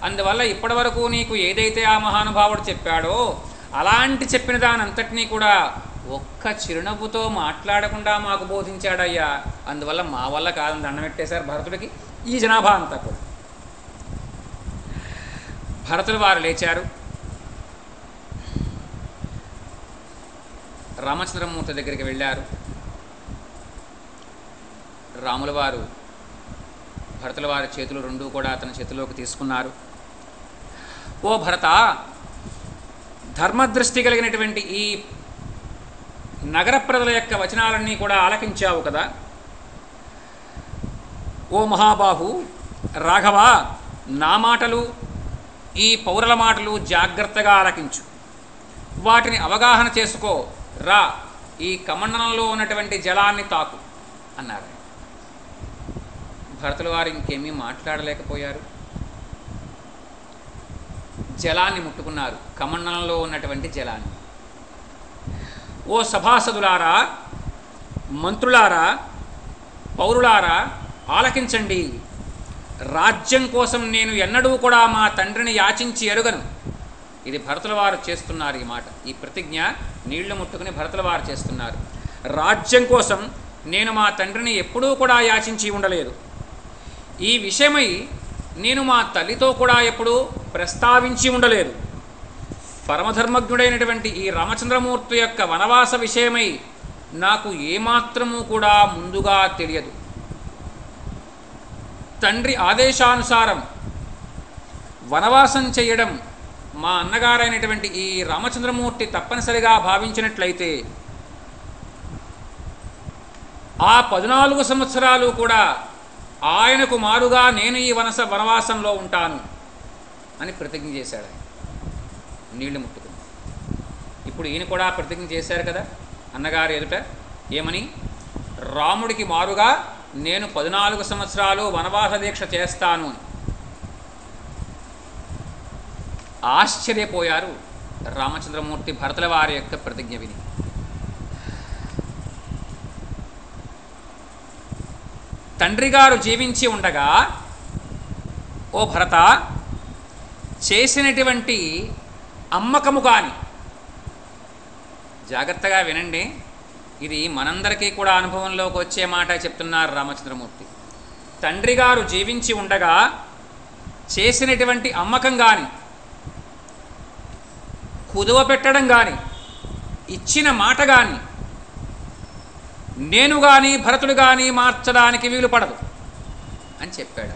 అందువల్ల ఇప్పటి వరకు నీకు ఏదైతే ఆ మహానుభావుడు చెప్పాడో అలాంటి చెప్పిన దానంతటినీ కూడా ఒక్క చిరునవ్వుతో మాట్లాడకుండా మాకు బోధించాడయ్యా. అందువల్ల మా వల్ల కాదని దండం పెట్టేశారు భరతుడికి ఈ జనాభా అంతా కూడా. భరతులు వారు లేచారు. రామచంద్రమూర్తి దగ్గరికి వెళ్ళారు. రాముల వారు భరతుల వారి చేతులు రెండూ కూడా అతని చేతిలోకి తీసుకున్నారు. ఓ భరత, ధర్మదృష్టి కలిగినటువంటి ఈ నగర ప్రజల యొక్క వచనాలన్నీ కూడా ఆలకించావు కదా. ఓ మహాబాహు రాఘవ, నా మాటలు ఈ పౌరుల మాటలు జాగ్రత్తగా ఆలకించు, వాటిని అవగాహన చేసుకో. రా, ఈ కమండలంలో ఉన్నటువంటి జలాన్ని తాకు అన్నారు. భరతుల వారు ఇంకేమీ మాట్లాడలేకపోయారు. జలాన్ని ముట్టుకున్నారు, కమండలంలో ఉన్నటువంటి జలాన్ని. ఓ సభాసదులారా, మంత్రులారా, పౌరులారా, ఆలకించండి. రాజ్యం కోసం నేను ఎన్నడూ కూడా మా తండ్రిని యాచించి ఎరుగను. ఇది భరతుల వారు చేస్తున్నారు. ఈ మాట, ఈ ప్రతిజ్ఞ నీళ్లు ముట్టుకుని భరతుల వారు చేస్తున్నారు. రాజ్యం కోసం నేను మా తండ్రిని ఎప్పుడూ కూడా యాచించి ఉండలేదు. ఈ విషయమై నేను మా తల్లితో కూడా ఎప్పుడూ ప్రస్తావించి ఉండలేదు. పరమధర్మజ్ఞుడైనటువంటి ఈ రామచంద్రమూర్తి యొక్క వనవాస విషయమై నాకు ఏమాత్రమూ కూడా ముందుగా తెలియదు. తండ్రి ఆదేశానుసారం వనవాసం చేయడం మా అన్నగారైనటువంటి ఈ రామచంద్రమూర్తి తప్పనిసరిగా భావించినట్లయితే ఆ 14 సంవత్సరాలు కూడా ఆయనకు మారుగా నేను ఈ వనవాసంలో ఉంటాను అని ప్రతిజ్ఞ చేశాడు. నీళ్లు ముట్టుకుని ఇప్పుడు ఈయన కూడా ప్రతిజ్ఞ చేశారు కదా అన్నగారు ఎదుట. ఏమని? రాముడికి మారుగా నేను 14 సంవత్సరాలు వనవాస దీక్ష చేస్తాను అని. ఆశ్చర్యపోయారు రామచంద్రమూర్తి భరతుల వారి యొక్క ప్రతిజ్ఞ విని. తండ్రి గారు జీవించి ఉండగా, ఓ భరత, చేసినటువంటి అమ్మకము కానీ, జాగ్రత్తగా వినండి, ఇది మనందరికీ కూడా అనుభవంలోకి వచ్చే మాట చెప్తున్నారు రామచంద్రమూర్తి. తండ్రి గారు జీవించి ఉండగా చేసినటువంటి అమ్మకం కానీ, కుదువ పెట్టడం కానీ, ఇచ్చిన మాట కానీ నేను కానీ భరతుడు కానీ మార్చడానికి వీలు పడదు అని చెప్పాడు.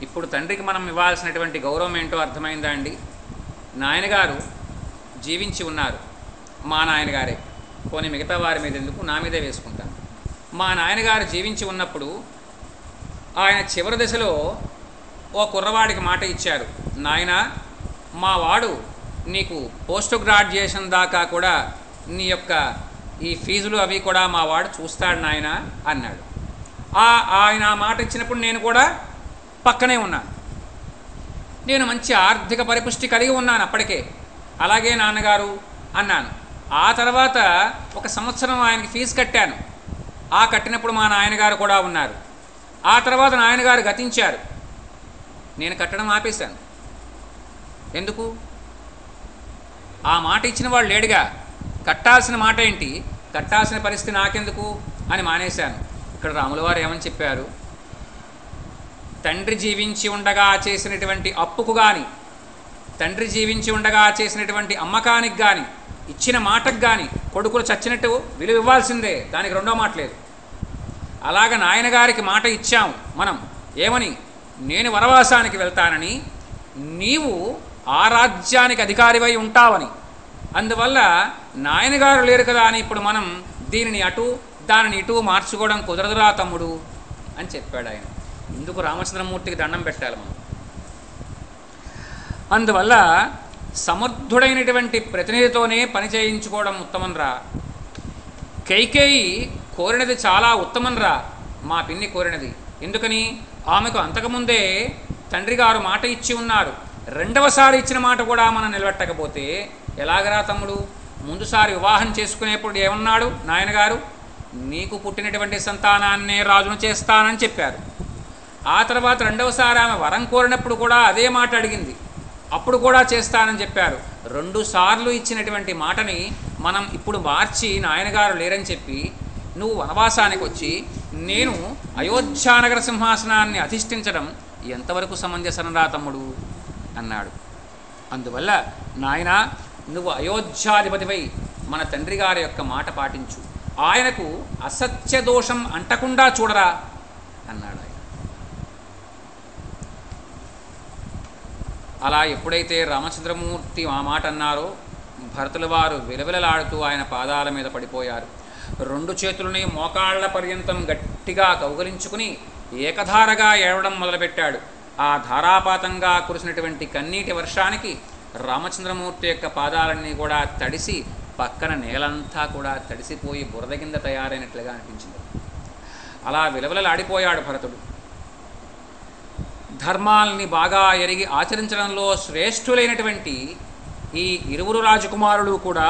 ఇప్పుడు తండ్రికి మనం ఇవ్వాల్సినటువంటి గౌరవం ఏంటో అర్థమైందా అండి? నాయనగారు జీవించి ఉన్నారు, మా నాయనగారే, పోనీ మిగతా వారి మీద ఎందుకు, నా మీదే వేసుకుంటాను. మా నాయనగారు జీవించి ఉన్నప్పుడు ఆయన చివరి దశలో ఓ కుర్రవాడికి మాట ఇచ్చారు. నాయన, మా వాడు నీకు పోస్ట్ గ్రాడ్యుయేషన్ దాకా కూడా నీ యొక్క ఈ ఫీజులు అవి కూడా మా వాడు చూస్తాడు నాయన అన్నాడు. ఆయన మాట ఇచ్చినప్పుడు నేను కూడా పక్కనే ఉన్నాను. నేను మంచి ఆర్థిక పరిపుష్టి కలిగి ఉన్నాను అప్పటికే. అలాగే నాన్నగారు అన్నాను. ఆ తర్వాత 1 సంవత్సరం ఆయనకి ఫీజు కట్టాను. ఆ కట్టినప్పుడు మా నాయనగారు కూడా ఉన్నారు. ఆ తర్వాత నాయనగారు గతించారు. నేను కట్టడం ఆపేశాను. ఎందుకు? ఆ మాట ఇచ్చిన వాళ్ళు లేడుగా, కట్టాల్సిన మాట ఏంటి, కట్టాల్సిన పరిస్థితి నాకెందుకు అని మానేశాను. ఇక్కడ రాముల వారు ఏమని చెప్పారు? తండ్రి జీవించి ఉండగా చేసినటువంటి అప్పుకు కానీ, తండ్రి జీవించి ఉండగా చేసినటువంటి అమ్మకానికి కానీ, ఇచ్చిన మాటకు కానీ కొడుకులు చచ్చినట్టు విలువ ఇవ్వాల్సిందే, దానికి రెండో మాట లేదు. అలాగ నాయనగారికి మాట ఇచ్చాం మనం, ఏమని? నేను వనవాసానికి వెళ్తానని, నీవు ఆ రాజ్యానికి అధికారివై ఉంటావని. అందువల్ల నాయనగారు లేరు కదా అని ఇప్పుడు మనం దీనిని అటు దానిని ఇటు మార్చుకోవడం కుదరదురా తమ్ముడు అని చెప్పాడు ఆయన. ఇందుకు రామచంద్రమూర్తికి దండం పెట్టాలి మనం. అందువల్ల సమర్థుడైనటువంటి ప్రతినిధితోనే పని చేయించుకోవడం ఉత్తమంరా. కైకేయి కోరినది చాలా ఉత్తమంరా, మా పిన్ని కోరినది. ఎందుకని? ఆమెకు అంతకుముందే తండ్రి గారు మాట ఇచ్చి ఉన్నారు. రెండవసారి ఇచ్చిన మాట కూడా మనం నిలబెట్టకపోతే ఎలాగరా తమ్ముడు? ముందుసారి వివాహం చేసుకునేప్పుడు ఏమన్నాడు నాయనగారు? నీకు పుట్టినటువంటి సంతానాన్నే రాజును చేస్తానని చెప్పారు. ఆ తర్వాత రెండవసారి ఆమె వరం కోరినప్పుడు కూడా అదే మాట అడిగింది, అప్పుడు కూడా చేస్తానని చెప్పారు. 2 సార్లు ఇచ్చినటువంటి మాటని మనం ఇప్పుడు మార్చి నాయనగారు లేరని చెప్పి నువ్వు వనవాసానికి వచ్చి నేను అయోధ్యానగర సింహాసనాన్ని అధిష్ఠించడం ఎంతవరకు సమంజసనరా తమ్ముడు అన్నాడు. అందువల్ల నాయన, నువ్వు అయోధ్యాధిపతివై మన తండ్రి గారి యొక్క మాట పాటించు, ఆయనకు అసత్య దోషం అంటకుండా చూడరా అన్నాడు ఆయన. అలా ఎప్పుడైతే రామచంద్రమూర్తి ఆ మాట అన్నారో భరతుల వారు విలవిలలాడుతూ ఆయన పాదాల మీద పడిపోయారు. 2 చేతులని మోకాళ్ల పర్యంతం గట్టిగా కౌగలించుకుని ఏకధారగా ఏడవడం మొదలుపెట్టాడు. ఆ ధారాపాతంగా కురిసినటువంటి కన్నీటి వర్షానికి రామచంద్రమూర్తి యొక్క పాదాలన్నీ కూడా తడిసి పక్కన నేలంతా కూడా తడిసిపోయి బురద కింద తయారైనట్లుగా అనిపించింది. అలా విలవిలలాడిపోయాడు భరతుడు. ధర్మాల్ని బాగా ఎరిగి ఆచరించడంలో శ్రేష్ఠులైనటువంటి ఈ 2 రాజకుమారులు కూడా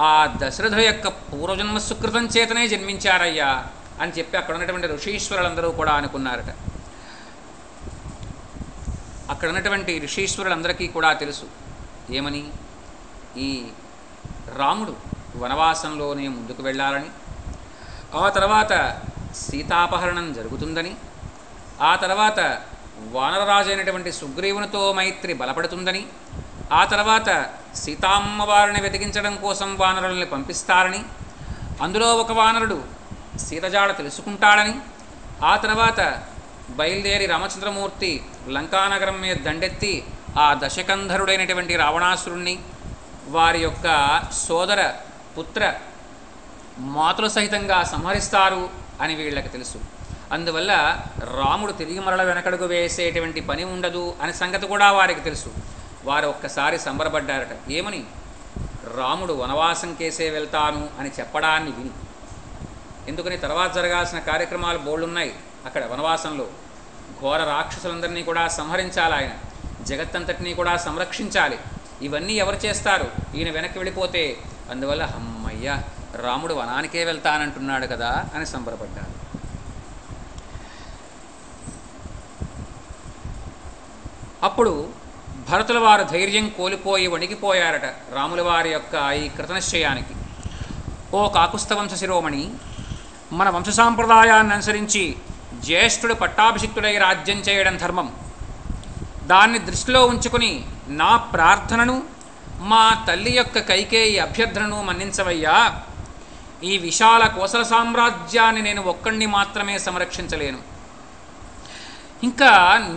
ఆ దశరథుల యొక్క పూర్వజన్మ సుకృతం చేతనే జన్మించారయ్యా అని చెప్పి అక్కడ ఉన్నటువంటి ఋషీశ్వరులందరూ కూడా అనుకున్నారట. అక్కడ ఉన్నటువంటి ఋషీశ్వరులందరికీ కూడా తెలుసు ఏమని, ఈ రాముడు వనవాసంలోనే ముందుకు వెళ్ళాలని, ఆ తర్వాత సీతాపహరణం జరుగుతుందని, ఆ తర్వాత వానరరాజు అయినటువంటి సుగ్రీవునితో మైత్రి బలపడుతుందని, ఆ తర్వాత సీతామ్మవారిని వెతికించడం కోసం వానరుల్ని పంపిస్తారని, అందులో ఒక వానరుడు సీతజాడ తెలుసుకుంటాడని, ఆ తర్వాత బయలుదేరి రామచంద్రమూర్తి లంకానగరం మీద దండెత్తి ఆ దశకంధరుడైనటువంటి రావణాసురుణ్ణి వారి యొక్క సోదర పుత్ర మాతృ సహితంగా సంహరిస్తారు అని వీళ్ళకి తెలుసు. అందువల్ల రాముడు తిరిగి మరల వెనకడుగు వేసేటువంటి పని ఉండదు అనే సంగతి కూడా వారికి తెలుసు. వారు ఒక్కసారి సంబరపడ్డారట. ఏమని? రాముడు వనవాసం కేసే వెళ్తాను అని చెప్పడాన్ని విని. ఎందుకని? తర్వాత జరగాల్సిన కార్యక్రమాలు బోళ్ళున్నాయి అక్కడ వనవాసంలో. ఘోర రాక్షసులందరినీ కూడా సంహరించాలి, ఆయన జగత్తంతటినీ కూడా సంరక్షించాలి. ఇవన్నీ ఎవరు చేస్తారు? ఈయన వెనక్కి వెళ్ళిపోతే. అందువల్ల అమ్మయ్య, రాముడు వనానికే వెళ్తానంటున్నాడు కదా అని సంబరపడ్డారు. అప్పుడు భరతుల వారు ధైర్యం కోల్పోయి వణికిపోయారట రాముల వారి యొక్క ఈ కృతనిశ్చయానికి. ఓ కాకుస్థ వంశ శిరోమణి, మన వంశ సాంప్రదాయాన్ని అనుసరించి జ్యేష్ఠుడు పట్టాభిషిక్తుడై రాజ్యం చేయడం ధర్మం. దాన్ని దృష్టిలో ఉంచుకుని నా ప్రార్థనను, మా తల్లి యొక్క కైకేయి అభ్యర్థనను మన్నించవయ్యా. ఈ విశాల కోసల సామ్రాజ్యాన్ని నేను ఒక్కడిని మాత్రమే సంరక్షించలేను. ఇంకా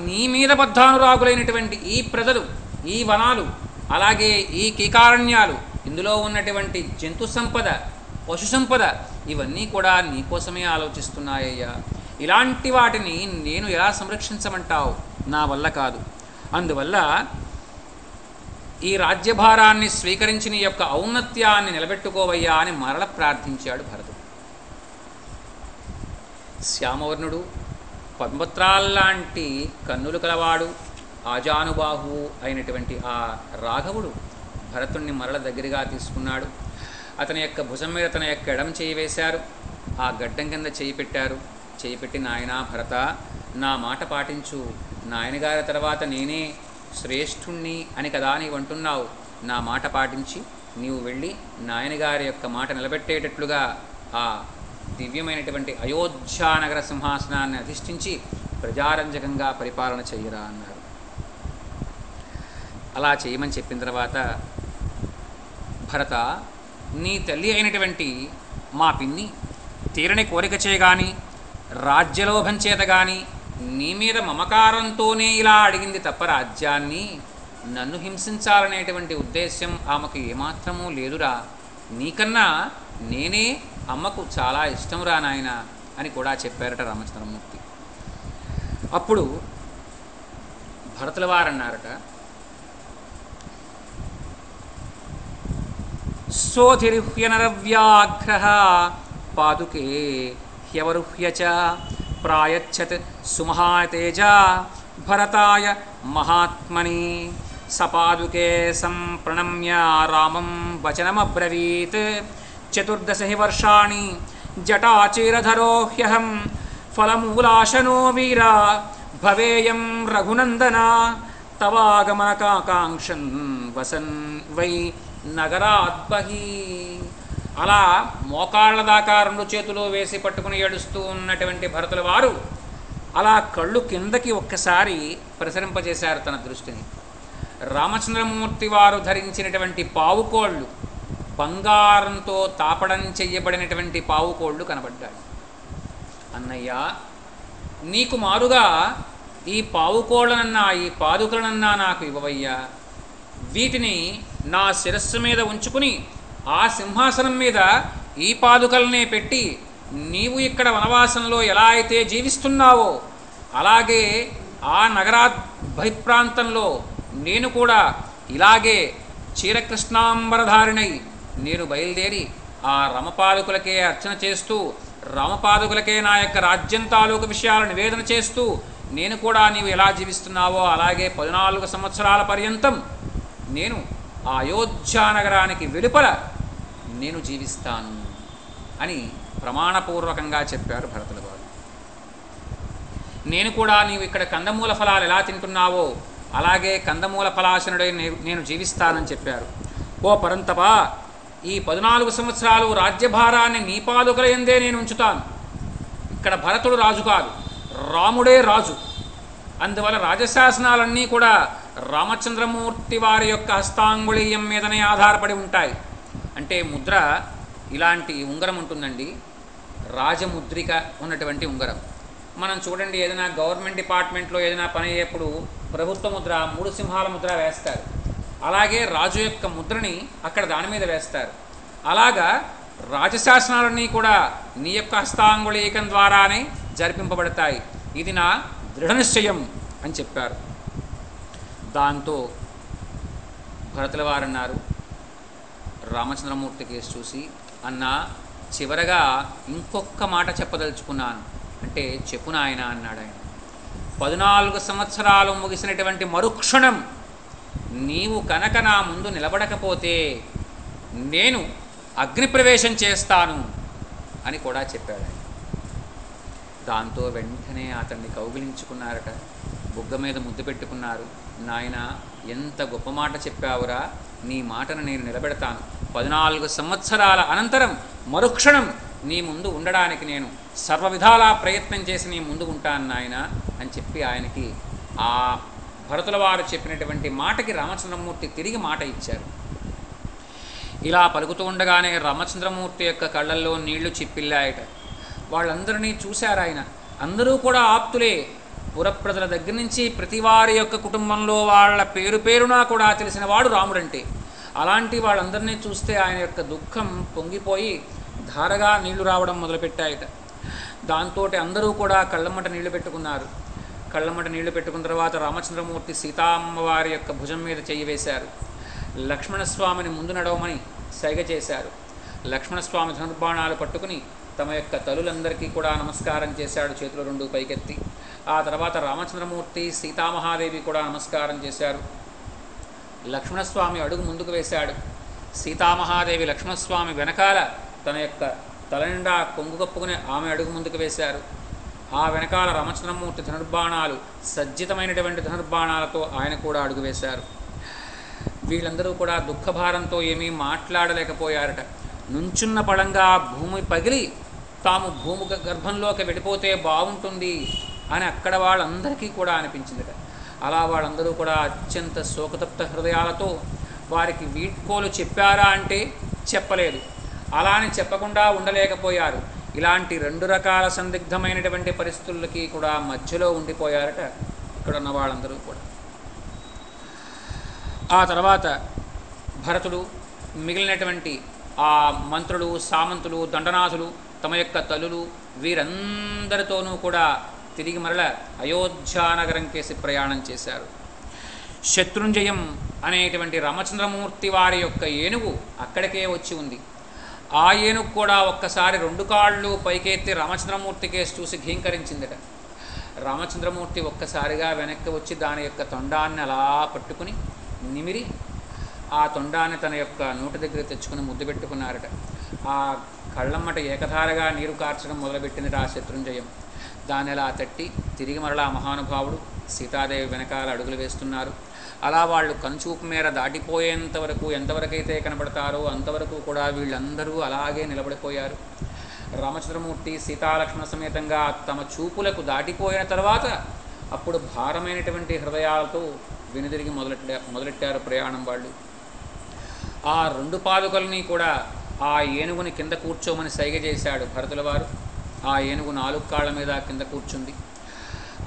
నీ మీద బద్ధానురాగులైనటువంటి ఈ ప్రజలు, ఈ వనాలు, అలాగే ఈ కీకారణ్యాలు, ఇందులో ఉన్నటువంటి జంతు సంపద, పశు సంపద, ఇవన్నీ కూడా నీకోసమే ఆలోచిస్తున్నాయ్యా. ఇలాంటి వాటిని నేను ఎలా సంరక్షించమంటావు? నా వల్ల కాదు. అందువల్ల ఈ రాజ్యభారాన్ని స్వీకరించి నీ యొక్క ఔన్నత్యాన్ని నిలబెట్టుకోవయ్యా అని మరల ప్రార్థించాడు భరతుడు. శ్యామవర్ణుడు, పద్మత్రాల్లాంటి కన్నులు కలవాడు, ఆజానుబాహువు అయినటువంటి ఆ రాఘవుడు భరతుణ్ణి మరల దగ్గరగా తీసుకున్నాడు. అతని యొక్క భుజం మీద తన యొక్క ఎడమ చేయి వేశారు. ఆ గడ్డం కింద చేయి పెట్టారు. చేయి పెట్టి, నాయనా భరత, నా మాట పాటించు. నాయనగారి తర్వాత నేనే శ్రేష్ఠుణ్ణి అని కదా నీవు అంటున్నావు. నా మాట పాటించి నీవు వెళ్ళి నాయనగారి యొక్క మాట నిలబెట్టేటట్లుగా ఆ దివ్యమైనటువంటి అయోధ్యానగర సింహాసనాన్ని అధిష్ఠించి ప్రజారంజకంగా పరిపాలన చెయ్యరా అన్నారు. అలా చేయమని చెప్పిన తర్వాత, భరత, నీ తల్లి అయినటువంటి మా పిన్ని తీరని కోరిక చేయగాని, రాజ్యలోభం చేత కానీ, నీ మీద మమకారంతోనే ఇలా అడిగింది తప్ప రాజ్యాన్ని నన్ను హింసించాలనేటువంటి ఉద్దేశ్యం ఆమెకు ఏమాత్రమూ లేదురా. నీకన్నా నేనే అమ్మకు చాలా ఇష్టంరా నాయన అని కూడా చెప్పారట రామచంద్రమూర్తి. అప్పుడు భరతుల వారన్నారట, సోధిరుహ్యనరవ్యాఘ్రః పాదుకే హ్యవరుహ్య చ ప్రాయచ్చత్ సుమహాతేజ భరతాయ మహాత్మని సపాదుకే సంప్రణమ్య రామం వచనమబ్రవీత్ చతుర్దశ హి వర్షాణి జటాచీరధరో హ్యహం ఫలమూలాశనో వీర భవేయం రఘునందన తవాగమనకాంక్షన్ వసన్ వై నగరాద్బహి. అలా మోకాళ్ళ దాకా రెండు చేతులు వేసి పట్టుకుని ఏడుస్తూ ఉన్నటువంటి భరతుల వారు అలా కళ్ళు కిందకి ఒక్కసారి ప్రసరింపజేశారు తన దృష్టిని. రామచంద్రమూర్తి వారు ధరించినటువంటి పావుకోళ్ళు, బంగారంతో తాపడం చెయ్యబడినటువంటి పావుకోళ్ళు కనబడ్డాయి. అన్నయ్య, నీకు మారుగా ఈ పావుకోళ్ళనన్నా ఈ పాదుకలనన్నా నాకు ఇవ్వవయ్యా. వీటిని నా శిరస్సు మీద ఉంచుకుని ఆ సింహాసనం మీద ఈ పాదుకలనే పెట్టి నీవు ఇక్కడ వనవాసంలో ఎలా అయితే జీవిస్తున్నావో అలాగే ఆ నగరాద్బహిప్రాంతంలో నేను కూడా ఇలాగే చీరకృష్ణాంబరధారిణై నేను బయలుదేరి ఆ రమపాదుకులకే అర్చన చేస్తూ రామపాదుకులకే నా యొక్క రాజ్యం తాలూకు విషయాలు నివేదన చేస్తూ నేను కూడా నీవు ఎలా జీవిస్తున్నావో అలాగే 14 సంవత్సరాల పర్యంతం నేను ఆ అయోధ్యానగరానికి వెలుపల నేను జీవిస్తాను అని ప్రమాణపూర్వకంగా చెప్పారు భరతుల వారు. నేను కూడా నీవు ఇక్కడ కందమూల ఫలాలు ఎలా తింటున్నావో అలాగే కందమూల ఫలాశనుడై నేను జీవిస్తానని చెప్పారు. ఓ పరంతప, ఈ 14 సంవత్సరాలు రాజ్యభారాన్ని నీ పాదుకల యందే నేను ఉంచుతాను. ఇక్కడ భరతుడు రాజు కాదు, రాముడే రాజు. అందువల్ల రాజశాసనాలన్నీ కూడా రామచంద్రమూర్తి వారి యొక్క హస్తాంగుళీయం మీదనే ఆధారపడి ఉంటాయి. అంటే ముద్ర ఇలాంటి ఉంగరం ఉంటుందండి, రాజముద్రిక ఉన్నటువంటి ఉంగరం. మనం చూడండి, ఏదైనా గవర్నమెంట్ డిపార్ట్మెంట్లో ఏదైనా పని అయ్యేప్పుడు ప్రభుత్వ ముద్ర 3 సింహాల ముద్ర వేస్తారు. అలాగే రాజు యొక్క ముద్రని అక్కడ దాని మీద వేస్తారు. అలాగా రాజశాసనాలన్నీ కూడా నీ యొక్క హస్తాంగుళీకం ద్వారానే జరిపింపబడతాయి. ఇది నా దృఢ నిశ్చయం అని చెప్పారు. దాంతో భరతుల వారు అన్నారు, రామచంద్రమూర్తి కేసు చూసి, అన్నా చివరగా ఇంకొక మాట చెప్పదలుచుకున్నాను. అంటే చెప్పు నాయన అన్నాడు ఆయన. 14 సంవత్సరాలు ముగిసినటువంటి మరుక్షణం నీవు కనుక నా ముందు నిలబడకపోతే నేను అగ్నిప్రవేశం చేస్తాను అని కూడా చెప్పాడు ఆయన. దాంతో వెంటనే అతన్ని కౌగిలించుకున్నారట, బుగ్గ మీద ముద్దు పెట్టుకున్నారు. నాయన, ఎంత గొప్ప మాట చెప్పావురా, నీ మాటను నేను నిలబెడతాను. 14 సంవత్సరాల అనంతరం మరుక్షణం నీ ముందు ఉండడానికి నేను సర్వ విధాలా ప్రయత్నం చేసి నీ ముందు ఉంటాను నాయన అని చెప్పి ఆయనకి ఆ భరతుల వారు చెప్పినటువంటి మాటకి రామచంద్రమూర్తి తిరిగి మాట ఇచ్చారు. ఇలా పలుకుతూ ఉండగానే రామచంద్రమూర్తి యొక్క కళ్ళల్లో నీళ్లు చిప్పిల్లాయట. వాళ్ళందరినీ చూశారు ఆయన. అందరూ కూడా ఆప్తులే. పురప్రజల దగ్గర నుంచి ప్రతి వారి యొక్క కుటుంబంలో వాళ్ళ పేరు పేరునా కూడా తెలిసిన వాడు రాముడంటే. అలాంటి వాళ్ళందరినీ చూస్తే ఆయన యొక్క దుఃఖం పొంగిపోయి ధారగా నీళ్లు రావడం మొదలుపెట్టాయట. దాంతో అందరూ కూడా కళ్ళమ్మట నీళ్లు పెట్టుకున్నారు. కళ్ళమ్మట నీళ్లు పెట్టుకున్న తర్వాత రామచంద్రమూర్తి సీతామ్మవారి యొక్క భుజం మీద చెయ్యి వేశారు. లక్ష్మణస్వామిని ముందు నడవమని సైగ చేశారు. లక్ష్మణస్వామి ధనుర్బాణాలు పట్టుకుని తమ యొక్క తల్లులందరికీ కూడా నమస్కారం చేశాడు, చేతులు 2 పైకెత్తి. ఆ తర్వాత రామచంద్రమూర్తి సీతామహాదేవి కూడా నమస్కారం చేశారు. లక్ష్మణస్వామి అడుగు ముందుకు వేశాడు. సీతామహాదేవి లక్ష్మణస్వామి వెనకాల తన యొక్క తల నిండా కొంగు కప్పుకుని ఆమె అడుగు ముందుకు వేశారు. ఆ వెనకాల రామచంద్రమూర్తి ధనుర్బాణాలు, సజ్జితమైనటువంటి ధనుర్బాణాలతో ఆయన కూడా అడుగు వేశారు. వీళ్ళందరూ కూడా దుఃఖభారంతో ఏమీ మాట్లాడలేకపోయారట. నుంచున్న పళంగా భూమి పగిలి తాము భూమి గర్భంలోకి వెళ్ళిపోతే బాగుంటుంది అని అక్కడ వాళ్ళందరికీ కూడా అనిపించిందట. అలా వాళ్ళందరూ కూడా అత్యంత శోకతప్త హృదయాలతో వారికి వీడ్కోలు చెప్పారా అంటే చెప్పలేదు. అలా అని చెప్పకుండా ఉండలేకపోయారు. ఇలాంటి 2 రకాల సందిగ్ధమైనటువంటి పరిస్థితులకి కూడా మధ్యలో ఉండిపోయారట ఇక్కడ ఉన్న వాళ్ళందరూ కూడా. ఆ తర్వాత భరతుడు, మిగిలినటువంటి ఆ మంత్రులు, సామంతులు, దండనాథులు, తమ యొక్క తల్లులు వీరందరితోనూ కూడా తిరిగి మరల అయోధ్యానగరం కేసి ప్రయాణం చేశారు. శత్రుంజయం అనేటువంటి రామచంద్రమూర్తి వారి యొక్క ఏనుగు అక్కడికే వచ్చి ఉంది. ఆ ఏనుగు కూడా ఒక్కసారి 2 కాళ్ళు పైకెత్తి రామచంద్రమూర్తి కేసు చూసి ఘీంకరించిందట. రామచంద్రమూర్తి ఒక్కసారిగా వెనక్కి వచ్చి దాని యొక్క తొండాన్ని అలా పట్టుకుని నిమిరి ఆ తొండాన్ని తన యొక్క నోటి దగ్గర తెచ్చుకుని ముద్దు పెట్టుకున్నారట. ఆ కళ్ళమ్మట ఏకధారగా నీరు కార్చడం మొదలుపెట్టింది ఆ శత్రుంజయం. దాన్ని అలా తట్టి తిరిగి మరలా మహానుభావుడు సీతాదేవి వెనకాల అడుగులు వేస్తున్నారు. అలా వాళ్ళు కనుచూపు మేర దాటిపోయేంత వరకు ఎంతవరకైతే కనబడతారో అంతవరకు కూడా వీళ్ళందరూ అలాగే నిలబడిపోయారు. రామచంద్రమూర్తి సీతాలక్ష్మణ సమేతంగా తమ చూపులకు దాటిపోయిన తర్వాత అప్పుడు భారమైనటువంటి హృదయాలతో వెనుదిరిగి మొదలెట్టారు ప్రయాణం వాళ్ళు. ఆ 2 పాదుకల్ని కూడా ఆ ఏనుగుని కింద కూర్చోమని సైగ చేశాడు భరతుల వారు. ఆ ఏనుగు 4 కాళ్ళ మీద కింద కూర్చుంది.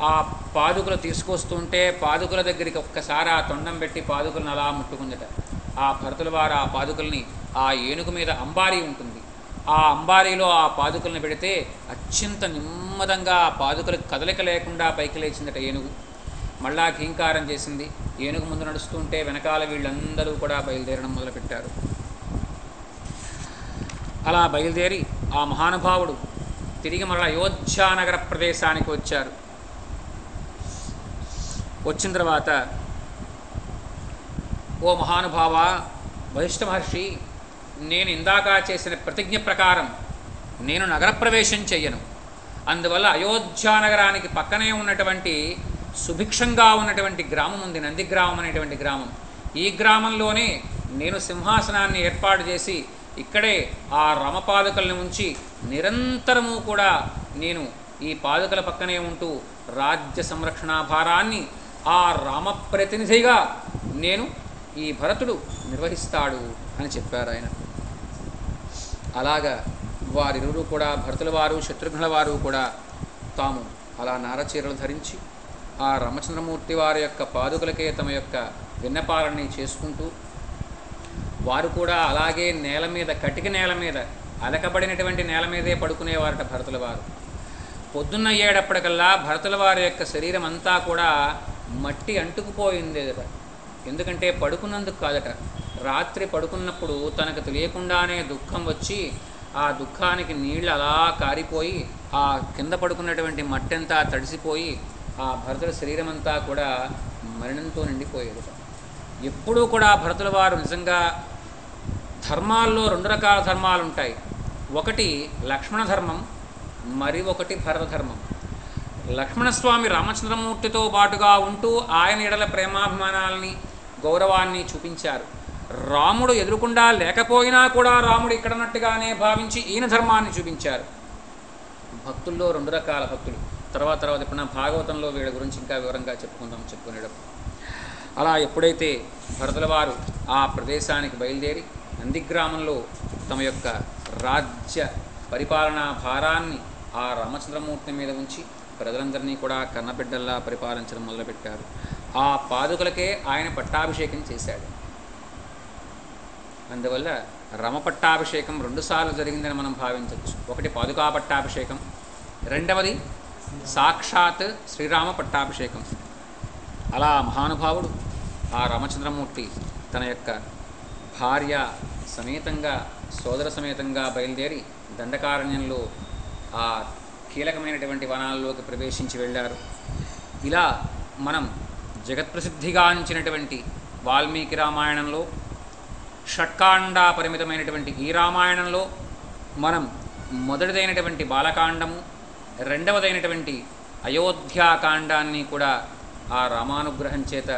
ఆ పాదుకలు తీసుకొస్తుంటే పాదుకల దగ్గరికి ఒక్కసారి ఆ తొండం పెట్టి పాదుకలను అలా ముట్టుకుందట. ఆ భరతుల వారు ఆ పాదుకల్ని ఆ ఏనుగు మీద అంబారీ ఉంటుంది, ఆ అంబారీలో ఆ పాదుకల్ని పెడితే అత్యంత నెమ్మదంగా ఆ పాదుకలకు కదలిక లేకుండా పైకి లేచిందట ఏనుగు. మళ్ళా ఘీంకారం చేసింది. ఏనుగు ముందు నడుస్తుంటే వెనకాల వీళ్ళందరూ కూడా బయలుదేరడం మొదలుపెట్టారు. అలా బయలుదేరి ఆ మహానుభావుడు తిరిగి మరలా అయోధ్యానగర ప్రదేశానికి వచ్చారు. వచ్చిన తర్వాత, ఓ మహానుభావ వశిష్ఠ మహర్షి, నేను ఇందాక చేసిన ప్రతిజ్ఞ ప్రకారం నేను నగర ప్రవేశం చెయ్యను. అందువల్ల అయోధ్యానగరానికి పక్కనే ఉన్నటువంటి సుభిక్షంగా ఉన్నటువంటి గ్రామం ఉంది, నందిగ్రామం అనేటువంటి గ్రామం. ఈ గ్రామంలోనే నేను సింహాసనాన్ని ఏర్పాటు చేసి ఇక్కడే ఆ రామపాదుకలను ఉంచి నిరంతరము కూడా నేను ఈ పాదుకల పక్కనే ఉంటూ రాజ్య సంరక్షణ భారాన్ని ఆ రామప్రతినిధిగా నేను ఈ భరతుడు నిర్వహిస్తాడు అని చెప్పారు ఆయన. అలాగా వారిరువురు కూడా భరతుల వారు శత్రుఘ్నుల వారు కూడా తాము అలా నారచీరలు ధరించి ఆ రామచంద్రమూర్తి వారి యొక్క పాదుకలకే తమ యొక్క విన్నపాలని చేసుకుంటూ వారు కూడా అలాగే నేల మీద కటిక నేల మీద అలకబడినటువంటి నేల మీదే పడుకునేవారట భరతుల వారు. పొద్దున్న అయ్యేటప్పటికల్లా భరతుల వారి యొక్క శరీరం అంతా కూడా మట్టి అంటుకుపోయిందేదట. ఎందుకంటే పడుకున్నందుకు కాదట, రాత్రి పడుకున్నప్పుడు తనకు తెలియకుండానే దుఃఖం వచ్చి ఆ దుఃఖానికి నీళ్ళు అలా కారిపోయి ఆ కింద పడుకున్నటువంటి మట్టి అంతా తడిసిపోయి ఆ భరతుల శరీరం అంతా కూడా మరణంతో నిండిపోయేదట. ఎప్పుడూ కూడా భరతుల వారు నిజంగా ధర్మాల్లో 2 రకాల ధర్మాలు ఉంటాయి. ఒకటి లక్ష్మణ ధర్మం, మరి ఒకటి భరత ధర్మం. లక్ష్మణస్వామి రామచంద్రమూర్తితో పాటుగా ఉంటూ ఆయన ఎడల ప్రేమాభిమానాలని గౌరవాన్ని చూపించారు. రాముడు ఎదురుకుండా లేకపోయినా కూడా రాముడు ఇక్కడన్నట్టుగానే భావించి ఈయన ధర్మాన్ని చూపించారు. భక్తుల్లో 2 రకాల భక్తులు. తర్వాత ఇప్పుడు భాగవతంలో వీళ్ళ గురించి ఇంకా వివరంగా చెప్పుకునేటప్పుడు. అలా ఎప్పుడైతే భరతుల వారు ఆ ప్రదేశానికి బయలుదేరి నందిగ్రామంలో తమ యొక్క రాజ్య పరిపాలనా భారాన్ని ఆ రామచంద్రమూర్తి మీద ఉంచి ప్రజలందరినీ కూడా కన్నబిడ్డల్లా పరిపాలించడం మొదలుపెట్టారు. ఆ పాదుకలకే ఆయన పట్టాభిషేకం చేశాడు. అందువల్ల రమ పట్టాభిషేకం 2 సార్లు జరిగిందని మనం భావించవచ్చు. ఒకటి పాదుకా పట్టాభిషేకం, రెండవది సాక్షాత్ శ్రీరామ పట్టాభిషేకం. అలా మహానుభావుడు ఆ రామచంద్రమూర్తి తన యొక్క భార్య సమేతంగా సోదర సమేతంగా బయలుదేరి దండకారణ్యంలో ఆ కీలకమైనటువంటి వనాల్లోకి ప్రవేశించి వెళ్ళారు. ఇలా మనం జగత్ప్రసిద్ధిగాంచినటువంటి వాల్మీకి రామాయణంలో షట్కాండ పరిమితమైనటువంటి ఈ రామాయణంలో మనం మొదటిదైనటువంటి బాలకాండము, రెండవదైనటువంటి అయోధ్యాకాండాన్ని కూడా ఆ రామానుగ్రహం చేత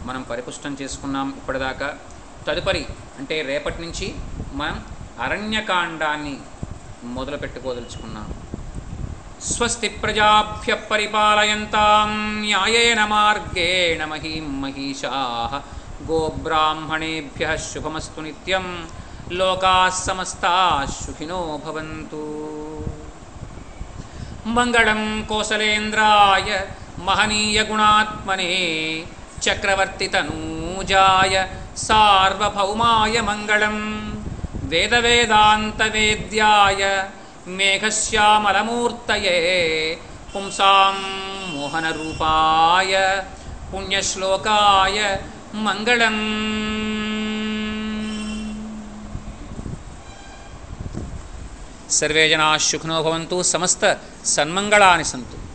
మనం పరిపుష్టం చేసుకున్నాం ఇప్పటిదాకా. తదుపరి అంటే రేపటి నుంచి మనం అరణ్యకాండాన్ని మొదలు పెట్టుకోదలుచుకున్నాం. స్వస్తి ప్రజాభ్య పరిపాలయంతాం న్యాయేన మార్గేణ మహీం మహిషాః గోబ్రాహ్మణేభ్యః శుభమస్తు నిత్యం. లోకాః సమస్తాః సుఖినో భవంతు. మంగళం కోసలేంద్రాయ మహనీయ గుణాత్మనే చక్రవర్తి తనూజాయ సార్వభౌమాయ మంగళం. వేదవేదాంత వేద్యాయ మేఘశ్యామలమూర్తయే పుంసాం మోహనరూపాయ పుణ్యశ్లోకాయ మంగళం. సర్వే జనాః సుఖినో భవంతు. సమస్త సన్మంగళాని సంతు.